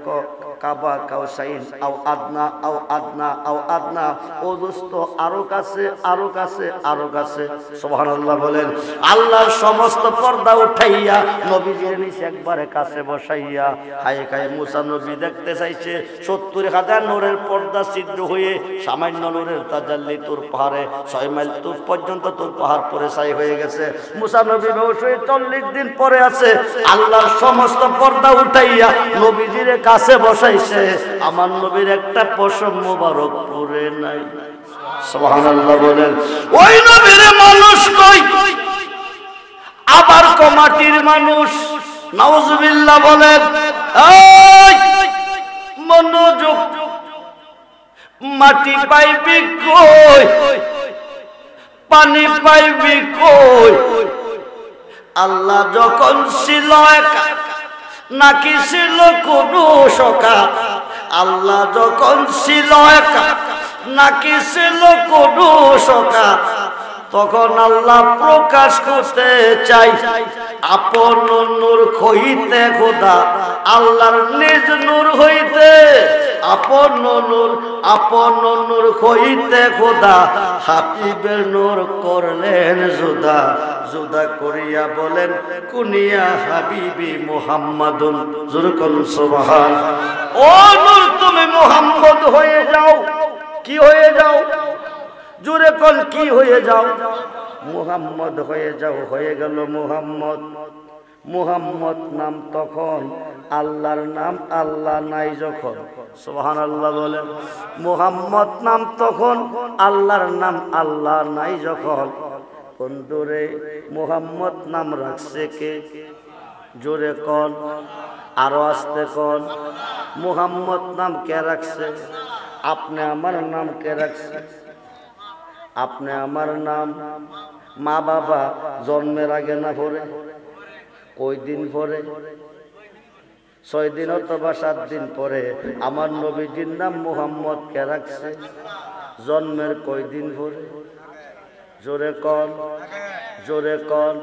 কাবা কাউসাইন আও আদনা আও আদনা আও আদনা। ও দোস্ত, আরো কাছে, আরো কাছে, আরো কাছে। সুবহানাল্লাহ বলেন। আল্লাহর সমস্ত পর্দা উঠাইয়া নবীজির নিচে একবারে কাছে বসাইয়া খায়ে খায়ে মুসা নবী দেখতে চাইছে। 70,000 নূরের পর্দা ছিদ্র হয়ে সামান্য নূরের তাজাল্লি তোর পাহাড়ে 6 মাইল দূর পর্যন্ত তোর পাহাড় পরে ছাই হয়ে গেছে। মুসা নবী অবশ্যই 40 দিন পরে আছে। আল্লাহর সমস্ত পর্দা উঠাইয়া নবীজির কাছে বসাইছে। আমার নবীর একটা পশম মোবারক পরে নাই। সুবহানাল্লাহ বলেন। ওই নবীর মানুষ কই? আবার মাটির মানুষ। নাউজুবিল্লাহ বলেন। এই মনোযোগ, মাটি পাইবি কই? পানি পাইবি কই? আল্লাহ যখন ছিল একা, নাকি ছিল কোনো সখা? আল্লাহ যখন ছিল একা, নাকি ছিল কোনো সখা? তখন আল্লাহ প্রকাশ করতে চাই আপন নূর হইতে খোদা, আল্লাহর নিজ নূর হইতে আপন নূর হইতে খোদা। হাবিবের নূর করলেন জুদা, জুদা করিয়া বলেন কুনিয়া হাবিবি মুহাম্মাদুন। যুরকুন সুবহান। ও নূর, তুমি মুহাম্মদ হয়ে যাও। কি হয়ে যাও? জোরে কোন কি হয়ে যাও? মুহাম্মদ হয়ে যাও। হয়ে গেল মুহাম্মদ। মুহাম্মদ নাম তখন আল্লাহর নাম, আল্লাহ নাই যখন। সুবহানাল্লাহ বলেন। মুহাম্মদ নাম তখন আল্লাহর নাম, আল্লাহ নাই যখন। বন্ধুরে, মুহাম্মদ নাম রাখছে কে? জোরে কোন, আরো আস্তে কোন। মুহাম্মদ নাম কে রাখছে? আপনি আমার নাম কে রাখছে? আপনি আমার নাম মা বাবা জন্মের আগে না পরে? কই দিন পরে? 6 দিন অথবা 7 দিন পরে। আমার নবীজির নাম মুহাম্মদ কে রাখছে? জন্মের কই দিন পরে? জোরে কোন, জোরে কোন।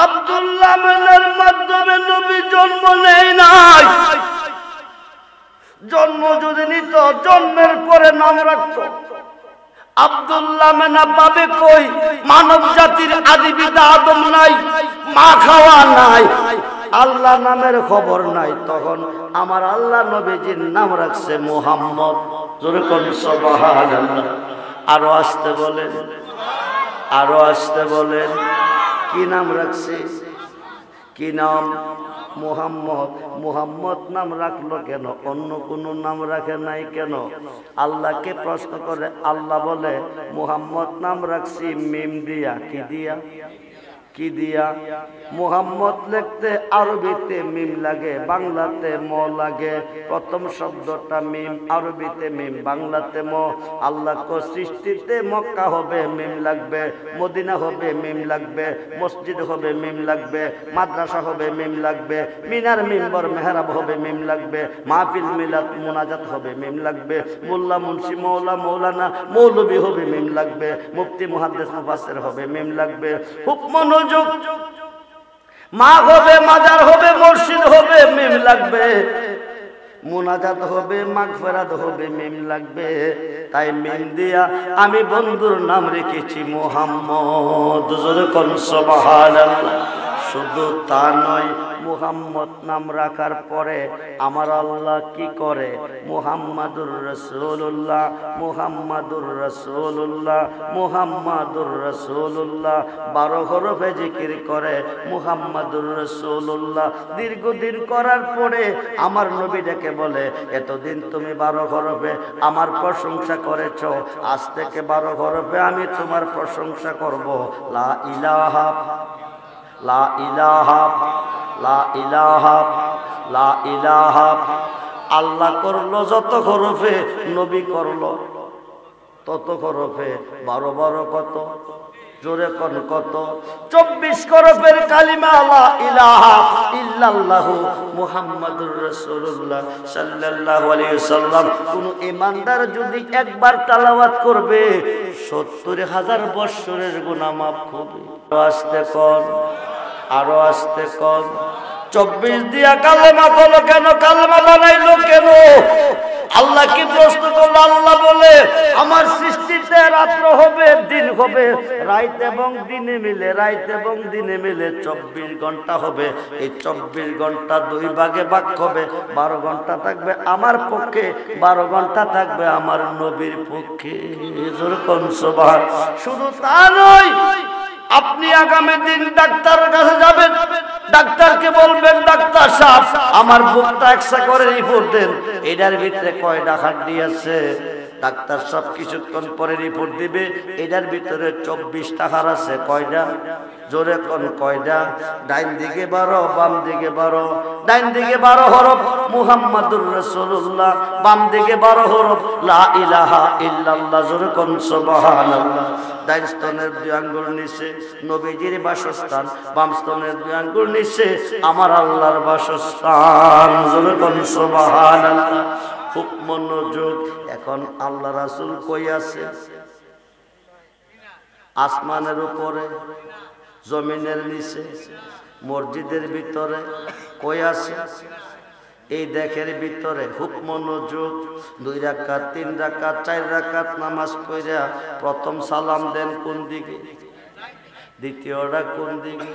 আব্দুল্লাহ মেনের মাধ্যমে নবী জন্ম নেয় নাই। জন্ম যদি নিত, জন্মের পরে নাম রাখত। আব্দুল্লাহ মেনা পাবে কই? মানব জাতির আদি পিতা আদম নাই, মা খাওয়া নাই, আল্লাহ নামের খবর নাই। তখন আমার আল্লাহ নবীজির নাম রাখছে মুহাম্মদ। জোরে কোন সুবহানাল্লাহ। আরো আসতে বলেন, আরো আসতে বলেন। কি নাম রাখছে? কি নাম? মুহাম্মদ। মুহাম্মদ নাম রাখলো কেন? অন্য কোন নাম রাখে নাই কেন? আল্লাহকে প্রশ্ন করে। আল্লাহ বলে মুহাম্মদ নাম রাখছি মিম দিয়া। কি দিয়া? কি দিয়া? মুহাম্মদ লিখতে আরবিতে মিম লাগে, বাংলাতে ম লাগে। প্রথম শব্দটা মিম, আরবিতে মিম, বাংলাতে ম। আল্লাহ কো সৃষ্টিতে মক্কা হবে মিম লাগবে, মদিনা হবে মিম লাগবে, মসজিদ হবে মিম লাগবে, মাদ্রাসা হবে মিম লাগবে, মিনার মিম্বর মেহরাব হবে মিম লাগবে, মাহফিল মিলাদ মুনাজাত হবে মিম লাগবে, মোল্লা মুন্সি মৌলা মৌলানা মৌলবী হবে মিম লাগবে, মুফতি মুহাদ্দিস মুফাসসির হবে মিম লাগবে। খুব মনোযোগ, মা হবে, মাজার হবে, মসজিদ হবে মিম লাগবে, মুনাজাত হবে, মাগফিরাত হবে মিম লাগবে। তাই মিম দিয়া আমি বন্ধুর নাম রেখেছি মুহাম্মদ। জোরে কোন সুবহানাল্লাহ। শুধু তা নয়, মুহাম্মদ নাম রাখার পরে আমার আল্লাহ কি করে? মুহাম্মাদুর রাসূলুল্লাহ, মুহাম্মাদুর রাসূলুল্লাহ, মুহাম্মাদুর রাসূলুল্লাহ 12 হরফে জিকির করে মুহাম্মাদুর রাসূলুল্লাহ। দীর্ঘদিন করার পরে আমার নবী ডেকে বলে, এতদিন তুমি 12 হরফে আমার প্রশংসা করেছ, আজ থেকে 12 হরফে আমি তোমার প্রশংসা করব। লা ইলাহা, লা ইলাহা, লা ইলাহা, লা ইলাহা। আল্লাহ করলো যত হরফে, নবী করলো তত হরফে। 12 12 কত? জোরে কোন কত? 24 হরফের কালিমা লা ইলাহা ইল্লাল্লাহু মুহাম্মাদুর রাসূলুল্লাহ সাল্লাল্লাহু আলাইহি ওয়াসাল্লাম। কোন ঈমানদার যদি একবার তেলাওয়াত করবে 70,000 বছরের গুনাহ মাফ হবে। আস্তে কোন, আরো আস্তে কোন। 24 দিয়া কালেমা করলো কেন? কালেমা বানাইলো কেন? আল্লাহ কি প্রশ্ন করলো? আল্লাহ বলে, আমার সৃষ্টিতে রাত্র হবে, দিন হবে, রাত এবং দিনে মিলে, রাত এবং দিনে মিলে 24 ঘন্টা হবে। এই 24 ঘন্টা 2 ভাগে ভাগ হবে। 12 ঘন্টা থাকবে আমার পক্ষে, 12 ঘন্টা থাকবে আমার নবীর পক্ষে। জোরে কোন সুবহান। শুধু তা নয়, আপনি আগামী দিন ডাক্তারের কাছে যাবেন, ডাক্তারকে বলবেন, ডাক্তার সাহেব আমার বুকটা এক্সরে করে রিপোর্ট দেন, এটার ভিতরে কয়টা হাড্ডি আছে? ডাক্তার সব কিছুক্ষণ পরে রিপোর্ট দিবে, এটার ভিতরে 24টা হাড় আছে। কয়টা? জোরে কোন কয়টা? ডাইন দিকে 12, বাম দিকে 12। ডাইন দিকে 12 হরফ মুহাম্মাদুর রাসূলুল্লাহ, বাম দিকে 12 হরফ লা ইলাহা ইল্লাল্লাহ। জোরে কোন সুবহানাল্লাহ। ডাইন স্তনের 2 আঙ্গুল নিচে নবীজির বাসস্থান, বাম স্তনের 2 আঙ্গুল নিচে আমার আল্লাহর বাসস্থান। জোরে কোন সুবহানাল্লাহ। খুব মনোযোগ। এখন আল্লাহ রাসূল কই আছে? আসমানের উপরে, জমিনের নিচে, মসজিদের ভিতরে। কই আছে? এই দেখের ভিতরে। খুব মনোযোগ। 2 রাকাত, 3 রাকাত, 4 রাকাত নামাজ পড়া প্রথম সালাম দেন কোন দিকে? দ্বিতীয়টা কোন দিকে?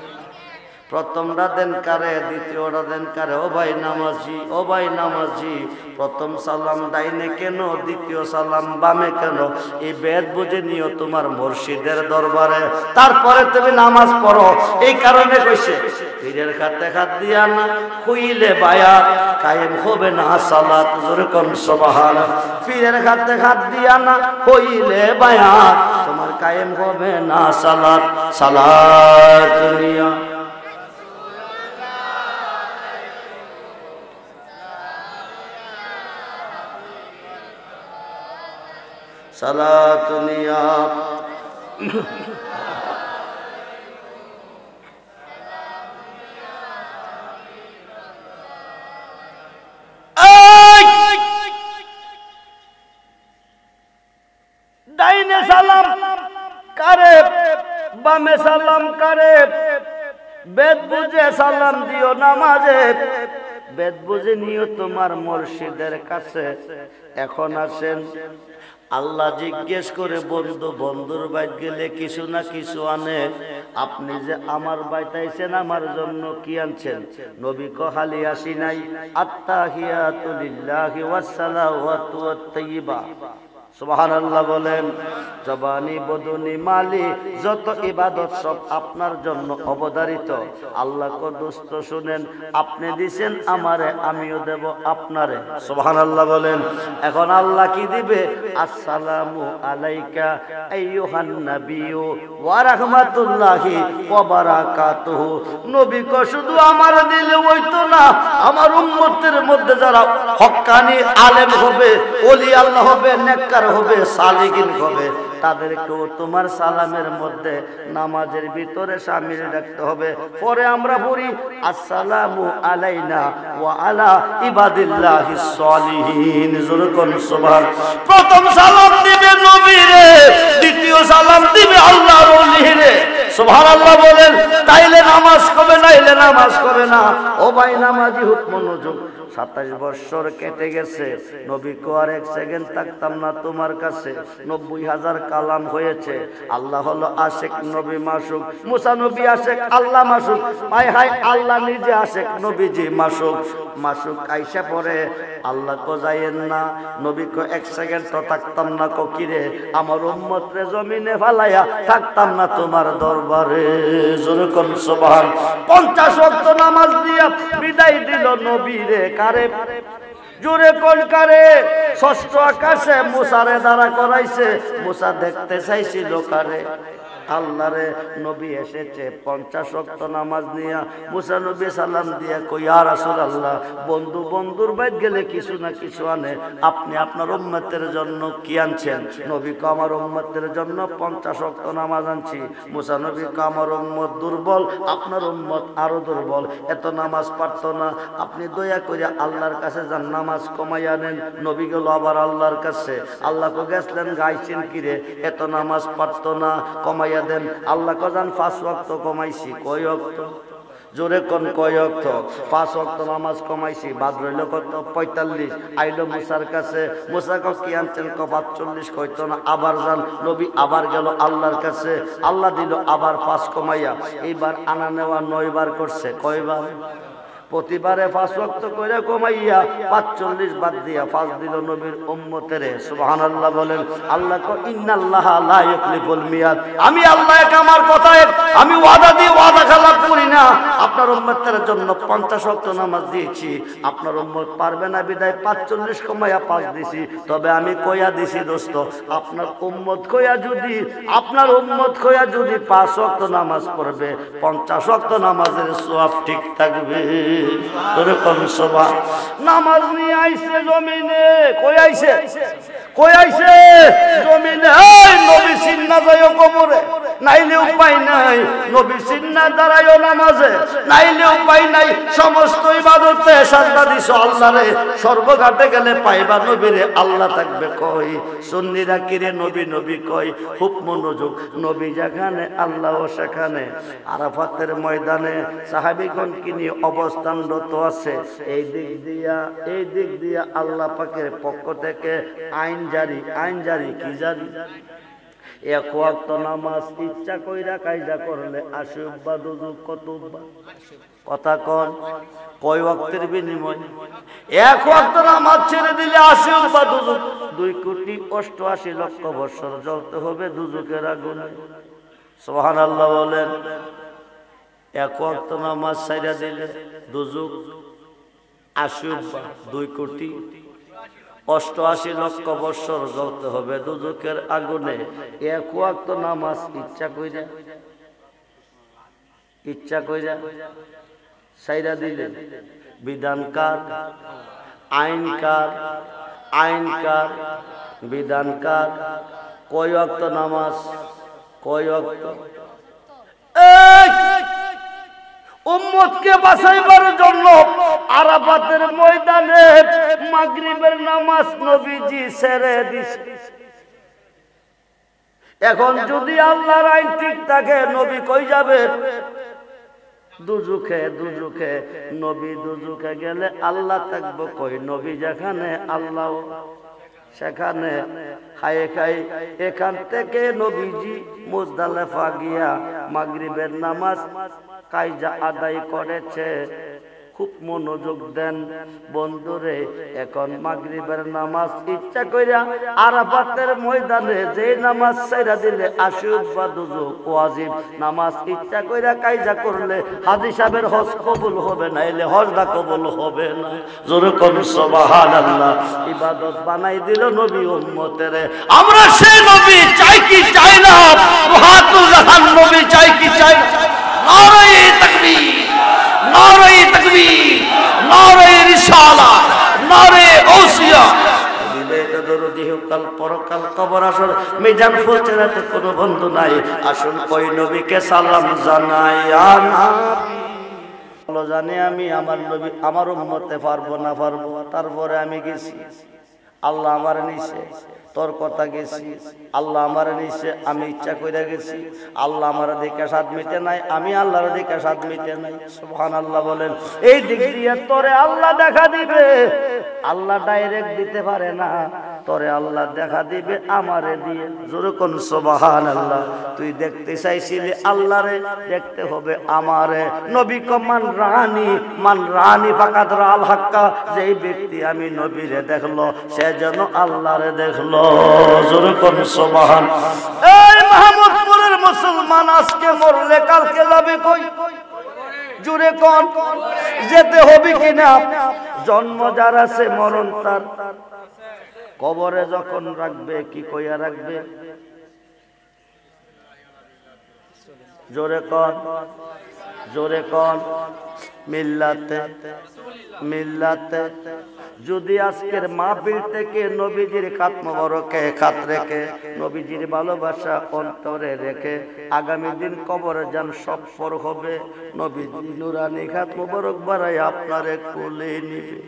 প্রথমটা দেন কারে? দ্বিতীয়টা দেন কারে? ও ভাই নামাজি, ও ভাই নামাজি, প্রথম সালাম ডাইনে কেন, দ্বিতীয় সালাম বামে কেন? এই বেদ বুঝে নিও তোমার মুর্শিদের দরবারে, তারপরে তুমি নামাজ পড়ো। এই কারণে কইছে, পীরের খাতে হাত দিয়া না হইলে বায়াত কায়েম হবে না সালাত। জোরে কোন সুবহানাল্লাহ। পীরের খাতে হাত দিয়া না হইলে বায়াত তোমার কায়েম হবে না সালাত। সালাত দুনিয়া সালাতুনিয়া। ডাইনে সালাম কারে, বামে সালাম কারে? বেদ বুঝে সালাম দিও নামাজে, বেদ বুঝে নিও তোমার মুর্শিদের কাছে। এখন আসেন, আল্লাহ জিজ্ঞেস করে বন্ধু বন্ধুর বাইত গেলে কিছু না কিছু আনে। আপনি যে আমার বাইত আইছেন আমার জন্য কি আনছেন? নবী কো হালি আসি নাই, আত্তাহিয়াতু লিল্লাহি ওয়াস সালাওয়াতু ওয়াত তাইয়্যিবা। সুবহানাল্লাহ বলেন। জবানি বদনি মালি যত ইবাদত সব আপনার জন্য অবধারিত। আল্লাহ কো দোস্ত শুনেন, আপনি দিছেন আমারে, আমিও দেব আপনারে। সুবহানাল্লাহ বলেন। এখন আল্লাহ কি দিবে? আসসালামু আলাইকা আইয়ুহান নাবিয়্যু ওয়া রাহমাতুল্লাহি ওয়া বারাকাতুহু। নবী কো শুধু আমার দিলে হইতো না, আমার উম্মতের মধ্যে যারা হক্কানি আলেম হবে, ওলি আল্লাহ হবে, নেককার হবে, সালিহিন হবে, তাদেরকেও তোমার সালামের মধ্যে নামাজের ভিতরে শামিল রাখতে হবে। পরে আমরা পড়ি আসসালামু আলাইনা ওয়া আলা ইবাদিল্লাহিস সালিহিন। যখন সুবহান, প্রথম সালাম দিবে নবীরে, দ্বিতীয় সালাম দিবে আল্লাহর ওলিরে। সুবহানাল্লাহ বলেন। তাইলে নামাজ কবে, নাইলে নামাজ কবে না। ও ভাই নামাজি হুক মনোযোগ। 27 বছর কেটে গেছে, নবী কো আর এক সেকেন্ড থাকতাম না তোমার কাছে। 90,000 কালাম হয়েছে। আল্লাহ হলো আশেক, নবী মাসুক। মুসা নবী আশেক, আল্লাহ মাসুক। হায় হায়, আল্লাহ নিজে আশেক, নবীজি মাসুক। মাসুক আইসা পরে আল্লাহ কো যাইয়েন না, নবী কো এক সেকেন্ড তো থাকতাম না। কো কিরে, আমার উম্মত রে জমিনে ফালাইয়া থাকতাম না তোমার দরবারে। জোরে কোন সুবহান। 50 ওয়াক্ত নামাজ দিয়া বিদায় দিল নবী রে। কারে? জোরে কোন কারে? ষষ্ঠ আকাশে মুসারে দাঁড়া করাইছে। মুসা দেখতে চাইছিল কারে? আল্লাহরে। নবী এসেছে 50 ওয়াক্ত নামাজ নিয়া। মুসা নবী সালাম দিয়া কই, ইয়া রাসূলুল্লাহ, বন্ধু বন্ধুর বাইত গেলে কিছু না কিছু আনে, আপনি আপনার উম্মতের জন্য কি আনছেন? নবী কো আমার উম্মতের জন্য 50 ওয়াক্ত নামাজ আনছি। মুসা নবী কো আমার উম্মত দুর্বল, আপনার উম্মত আরো দুর্বল, এত নামাজ পারতো না, আপনি দয়া করে আল্লাহর কাছে যান, নামাজ কমাইয়া নেন। নবী গেল আবার আল্লাহর কাছে। আল্লাহ কো গেছলেন, গাইছেন কিরে, এত নামাজ পারতো না, কমাইয়া দেন। আল্লাহ কো যান 5 ওয়াক্ত কমাইছি। কয় ওয়াক্ত? জোরে কোন কয় ওয়াক্ত? 5 ওয়াক্ত নামাজ কমাইছি। বাদ রইল কত? 45। আইলো মুসার কাছে। মুসা কো কি আনছেন? কো 45। কইতো না, আবার যান। নবী আবার গেল আল্লাহর কাছে। আল্লাহ দিল আবার 5 কমাইয়া। এইবার আনা নেওয়া 9 বার করছে। কয়বার? প্রতিবারে 5 ওয়াক্ত কইরা কমাইয়া 45 বাদ দিয়া 5 দিল নবীর উম্মতের। সুবহানাল্লাহ বলেন। আল্লাহ কো ইন্নাল্লাহা লা ইউখলিফুল মিয়াদ। আমি আল্লাহ এক, আমার কথা এক, আমি ওয়াদা দিই, ওয়াদা খেলাপ করি না। আপনার উম্মতের জন্য 50 ওয়াক্ত নামাজ দিয়েছি, আপনার উম্মত পারবে না বিদায় 45 কমাইয়া 5 দিছি। তবে আমি কইয়া দিছি দোস্ত, আপনার উম্মত কইয়া যদি, আপনার উম্মত কইয়া যদি 5 ওয়াক্ত নামাজ পড়বে, 50 ওয়াক্ত নামাজের সওয়াব ঠিক থাকবে। নামাজ নিয়ে আইছে জমিনে। কই আইছে? কই আইছে? জমিনে। নবী সিন্না যাইও কবরে, নাইলে উপায় নাই। নবী সিন্না দাঁড়াইও নামাজে, নাইলে উপায় নাই। সমস্ত ইবাদতে সাজদা দিছো আল্লাহরে, সর্বঘাটে গেলে পাইবা নবীরে। আল্লাহ থাকবে কই? সুন্নিরা কিরে নবী নবী কই? খুব মনোযোগ। নবী যেখানে, আল্লাহও সেখানে। আরাফাতের ময়দানে সাহাবীগণ কি নিয়ে অবস্থানরত আছে। এই দিক দিয়া আল্লাহ পাকের পক্ষ থেকে আইন জারি। আইন জারি কি জারি? 1 ওয়াক্ত নামাজ ইচ্ছা কইরা কায়দা করলে 80 বা দুজুক। কত? কথা কন। কয় ওয়াক্তের বিনিময়? 1 ওয়াক্ত নামাজ ছেড়ে দিলে 80 বা দুজুক। 2,88,00,000 বছর জ্বলতে হবে দুজুকের আগুনে। সুবহানাল্লাহ বলেন। 1 ওয়াক্ত নামাজ ছাইরা দিলে দুজুক 80 বা 2,88,00,000 বছর জ্বলতে হবে দুজুকের আগুনে। 1 ওয়াক্ত নামাজ ইচ্ছা কইরা ছাইরা দিলে বিধানকার, আইনকার, আইনকার, বিধানকার। কয় ওয়াক্ত নামাজ? কয় ওয়াক্ত? উম্মতকে বাঁচাইবার জন্য আরাফাতের ময়দানে মাগরিবের নামাজ নবীজি ছেড়ে দিছে। এখন যদি আল্লাহর আইন ঠিক থাকে, নবী কই যাবে? দুজুকে। দুজুকে। নবী দুজুকে গেলে আল্লাহ থাকবে কই? নবী যেখানে, আল্লাহ সেখানে। খায়ে খাই এখান থেকে নবীজি মুজদালিফা গিয়া মাগরিবের নামাজ কায়জা আদায় করেছে। খুব মনোযোগ দেন বন্ধুরে। এখন মাগরিবের নামাজ ইচ্ছা কইরা আরাফাতের ময়দানে যে নামাজ ছাইরা দিলে আশুক বা দুজুক ওয়াজিব নামাজ ইচ্ছা কইরা কায়দা করলে হাজী সাহেবের হজ কবুল হবে না, এলে হজটা কবুল হবে না। জোরে কোন সুবহানাল্লাহ। ইবাদত বানাই দিল নবী উম্মতের। আমরা সেই নবী চাই কি চাই না? মুহাতুল জাহান নবী চাই কি চাই না? নারে তাকবীর, নারে তাকবীর, নারে রিসালাত, নারে গাউসিয়া। কাল পরকাল কবর আসর মিজান ফুলচেরাতে কোনো বন্ধু নাই। আসুন ওই নবীকে সালাম জানাই। জানি আমি আমার নবী আমার উম্মতে পারবো না পারবো, তারপরে আমি গেছি, আল্লাহ আমার নিছে, তোর কথা গেছি, আল্লাহ আমার নিছে, আমি ইচ্ছা করে গেছি, আল্লাহ আমার দিকে স্বাদ মিটে নাই, আমি আল্লাহর দিকে স্বাদ মিটে নাই। সুবহানাল্লাহ বলেন। এই দিক দিয়ে তোরে আল্লাহ দেখা দিবে, আল্লাহ ডাইরেক্ট দিতে পারে না, তোরে আল্লাহ দেখা দিবে আমারে দিয়ে। জোরে কোন সুবহানাল্লাহ। তুই দেখতে চাইছিলি আল্লাহরে, দেখতে হবে আমারে। নবী কো মান রানী ফাকাত রাল হাক্কা, যেই ব্যক্তি আমি নবীরে দেখলো সে যেন আল্লাহরে দেখলো। জোরে কোন সুবহান। এই মাহমুদপুরের মুসলমান আজকে মরলে কালকে যাবে কই? জোরে কোন। যেতে হবে কিনা? জন্ম যার আছে মরণ তার। কবরে যখন রাখবে কি কইয়া রাখবে? জোরে কোন, জোরে কোন। মিল্লাতে, মিল্লাতে। যদি আজকের মাহফিল থেকে নবীজির খাত মোবারকে খাত রেখে নবীজির ভালোবাসা অন্তরে রেখে আগামী দিন কবরে যান সফর হবে, নবীজি নুরানি খাত মোবারক বাড়াই আপনারে কোলে নিবে।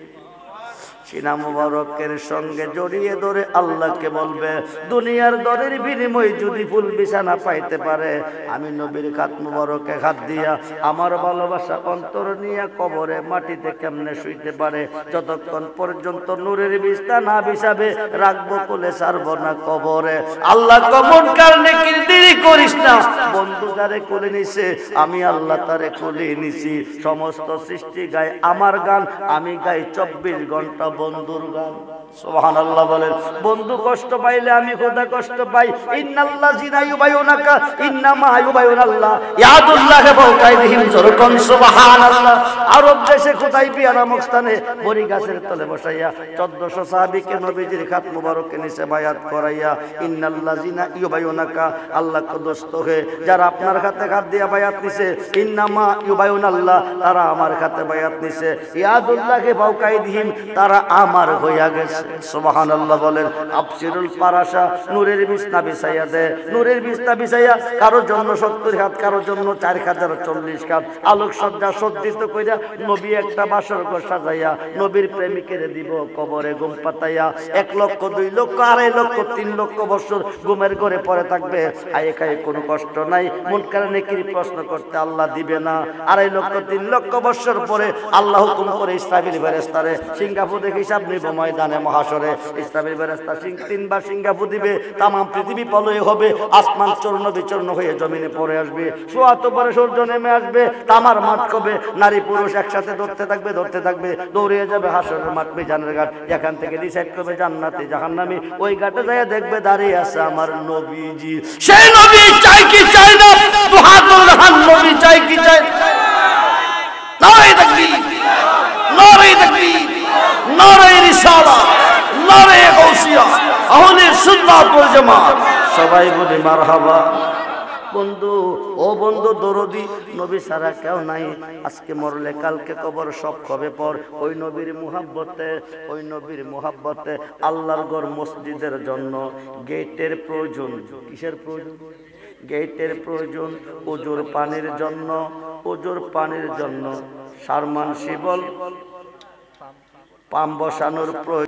সিনা মুবারকের সঙ্গে জড়িয়ে ধরে আল্লাহকে বলবে, দুনিয়ার দরের বিনিময়ে যদি ফুল বিছানা পাইতে পারে, আমি নবীর খাত মুবারকে হাত দিয়া আমার ভালোবাসা অন্তর নিয়ে কবরে মাটিতে কেমনে শুইতে পারে, যতক্ষণ পর্যন্ত নূরের বিছানা না বিছাবে রাখবো কোলে, ছাড়বো না কবরে। আল্লাহ কমন কারণে কি দেরি করিস না। বন্ধু যারে কোলে নিছে, আমি আল্লাহ তারে কোলে নিছি। সমস্ত সৃষ্টি গায় আমার গান, আমি গাই 24 ঘন্টা বন্ধুর গান। সুবহানাল্লাহ বলেন। বন্ধু কষ্ট পাইলে আমি খোদা কষ্ট পাই। ইন্নাল্লাযিনা ইউবাইউনাকা ইন্নামা ইউবাইউনাল্লাহ ইয়াদুল্লাহি ফাওকাইহিম। যরকন সুবহানাল্লাহ। আরব দেশে কোথায় বিয়া নামক স্থানে বড়ি গাছের তলে বসাইয়া 1400 সাহাবীকে নবীজির খাত মুবারকে নিচে বায়াত করাইয়া, ইন্নাল্লাযিনা ইউবাইউনাকা, আল্লাহ কো দোস্ত হয়ে যারা আপনার হাতে হাত দিয়া বায়াত নিছে, ইন্নামা ইউবাইউনাল্লাহ, তারা আমার হাতে বায়াত নিছে, ইয়াদুল্লাহি ফাওকাইহিম, তারা আমার হইয়া গেছে। সুবহানাল্লাহ বলেন। আফসিরুল পারাশা, নূরের বিছনা বিছাইয়া দে, নূরের বিছনা বিছাইয়া কারোর জন্য 70 হাত, কারোর জন্য 4040 হাত আলোক সজ্জা সজ্জিত কইরা নবী একটা বাসর ঘর সাজাইয়া নবীর প্রেমিকের দিব কবরে ঘুম পাতাইয়া। 1 লক্ষ 2 লক্ষ 2.5 লক্ষ 3 লক্ষ বছর ঘুমের ঘরে পড়ে থাকবে, আয়ে খায়ে কোনো কষ্ট নাই, মুনকার নেকির প্রশ্ন করতে আল্লাহ দিবে না। 2.5 লক্ষ 3 লক্ষ বছর পরে আল্লাহ হুকুম করে ইসরাফিল ফেরেশতারে সিঙ্গাফু দেখে হিসাব নিব ময়দানে মহাশরে। ইসরাফিল ফেরেশতা 3বার সিঙ্গাফু দিবে, তাম পৃথিবী প্রলয় হবে, আসমান চূর্ণ বিচূর্ণ হয়ে জমিনে পড়ে আসবে, সোয়াত পরে সূর্য নেমে আসবে, তামার মাঠ কবে নারী পুরুষ একসাথে ধরতে থাকবে, ধরতে থাকবে, দৌড়িয়ে যাবে হাসরের মাঠ মিজানের ঘাট। এখান থেকে ডিসাইড করবে জান্নাতি জাহান্নামী। ওই ঘাটে যায় দেখবে দাঁড়িয়ে আছে আমার নবীজি। সেই নবী চাই কি চাই না? মুহাতুল জাহান নবী চাই কি চাই? নারে তাকবীর, নারে তাকবীর, নারে রিসালাত, নারে গাউসিয়া, আহলে সুন্নাত ওয়াল জামাত। সবাই বলি মারহাবা। বন্ধু, ও বন্ধু দরদি, নবী ছাড়া কেউ নাই। আজকে মরলে কালকে কবর সব হবে পর। ওই নবীর মুহাব্বতে, ওই নবীর মুহাব্বতে আল্লাহর ঘর মসজিদের জন্য গেটের প্রয়োজন। কিসের প্রয়োজন? গেটের প্রয়োজন। ওজোর পানির জন্য, ওজোর পানির জন্য সারমান শিবল পাম্প বসানোর প্রয়োজন।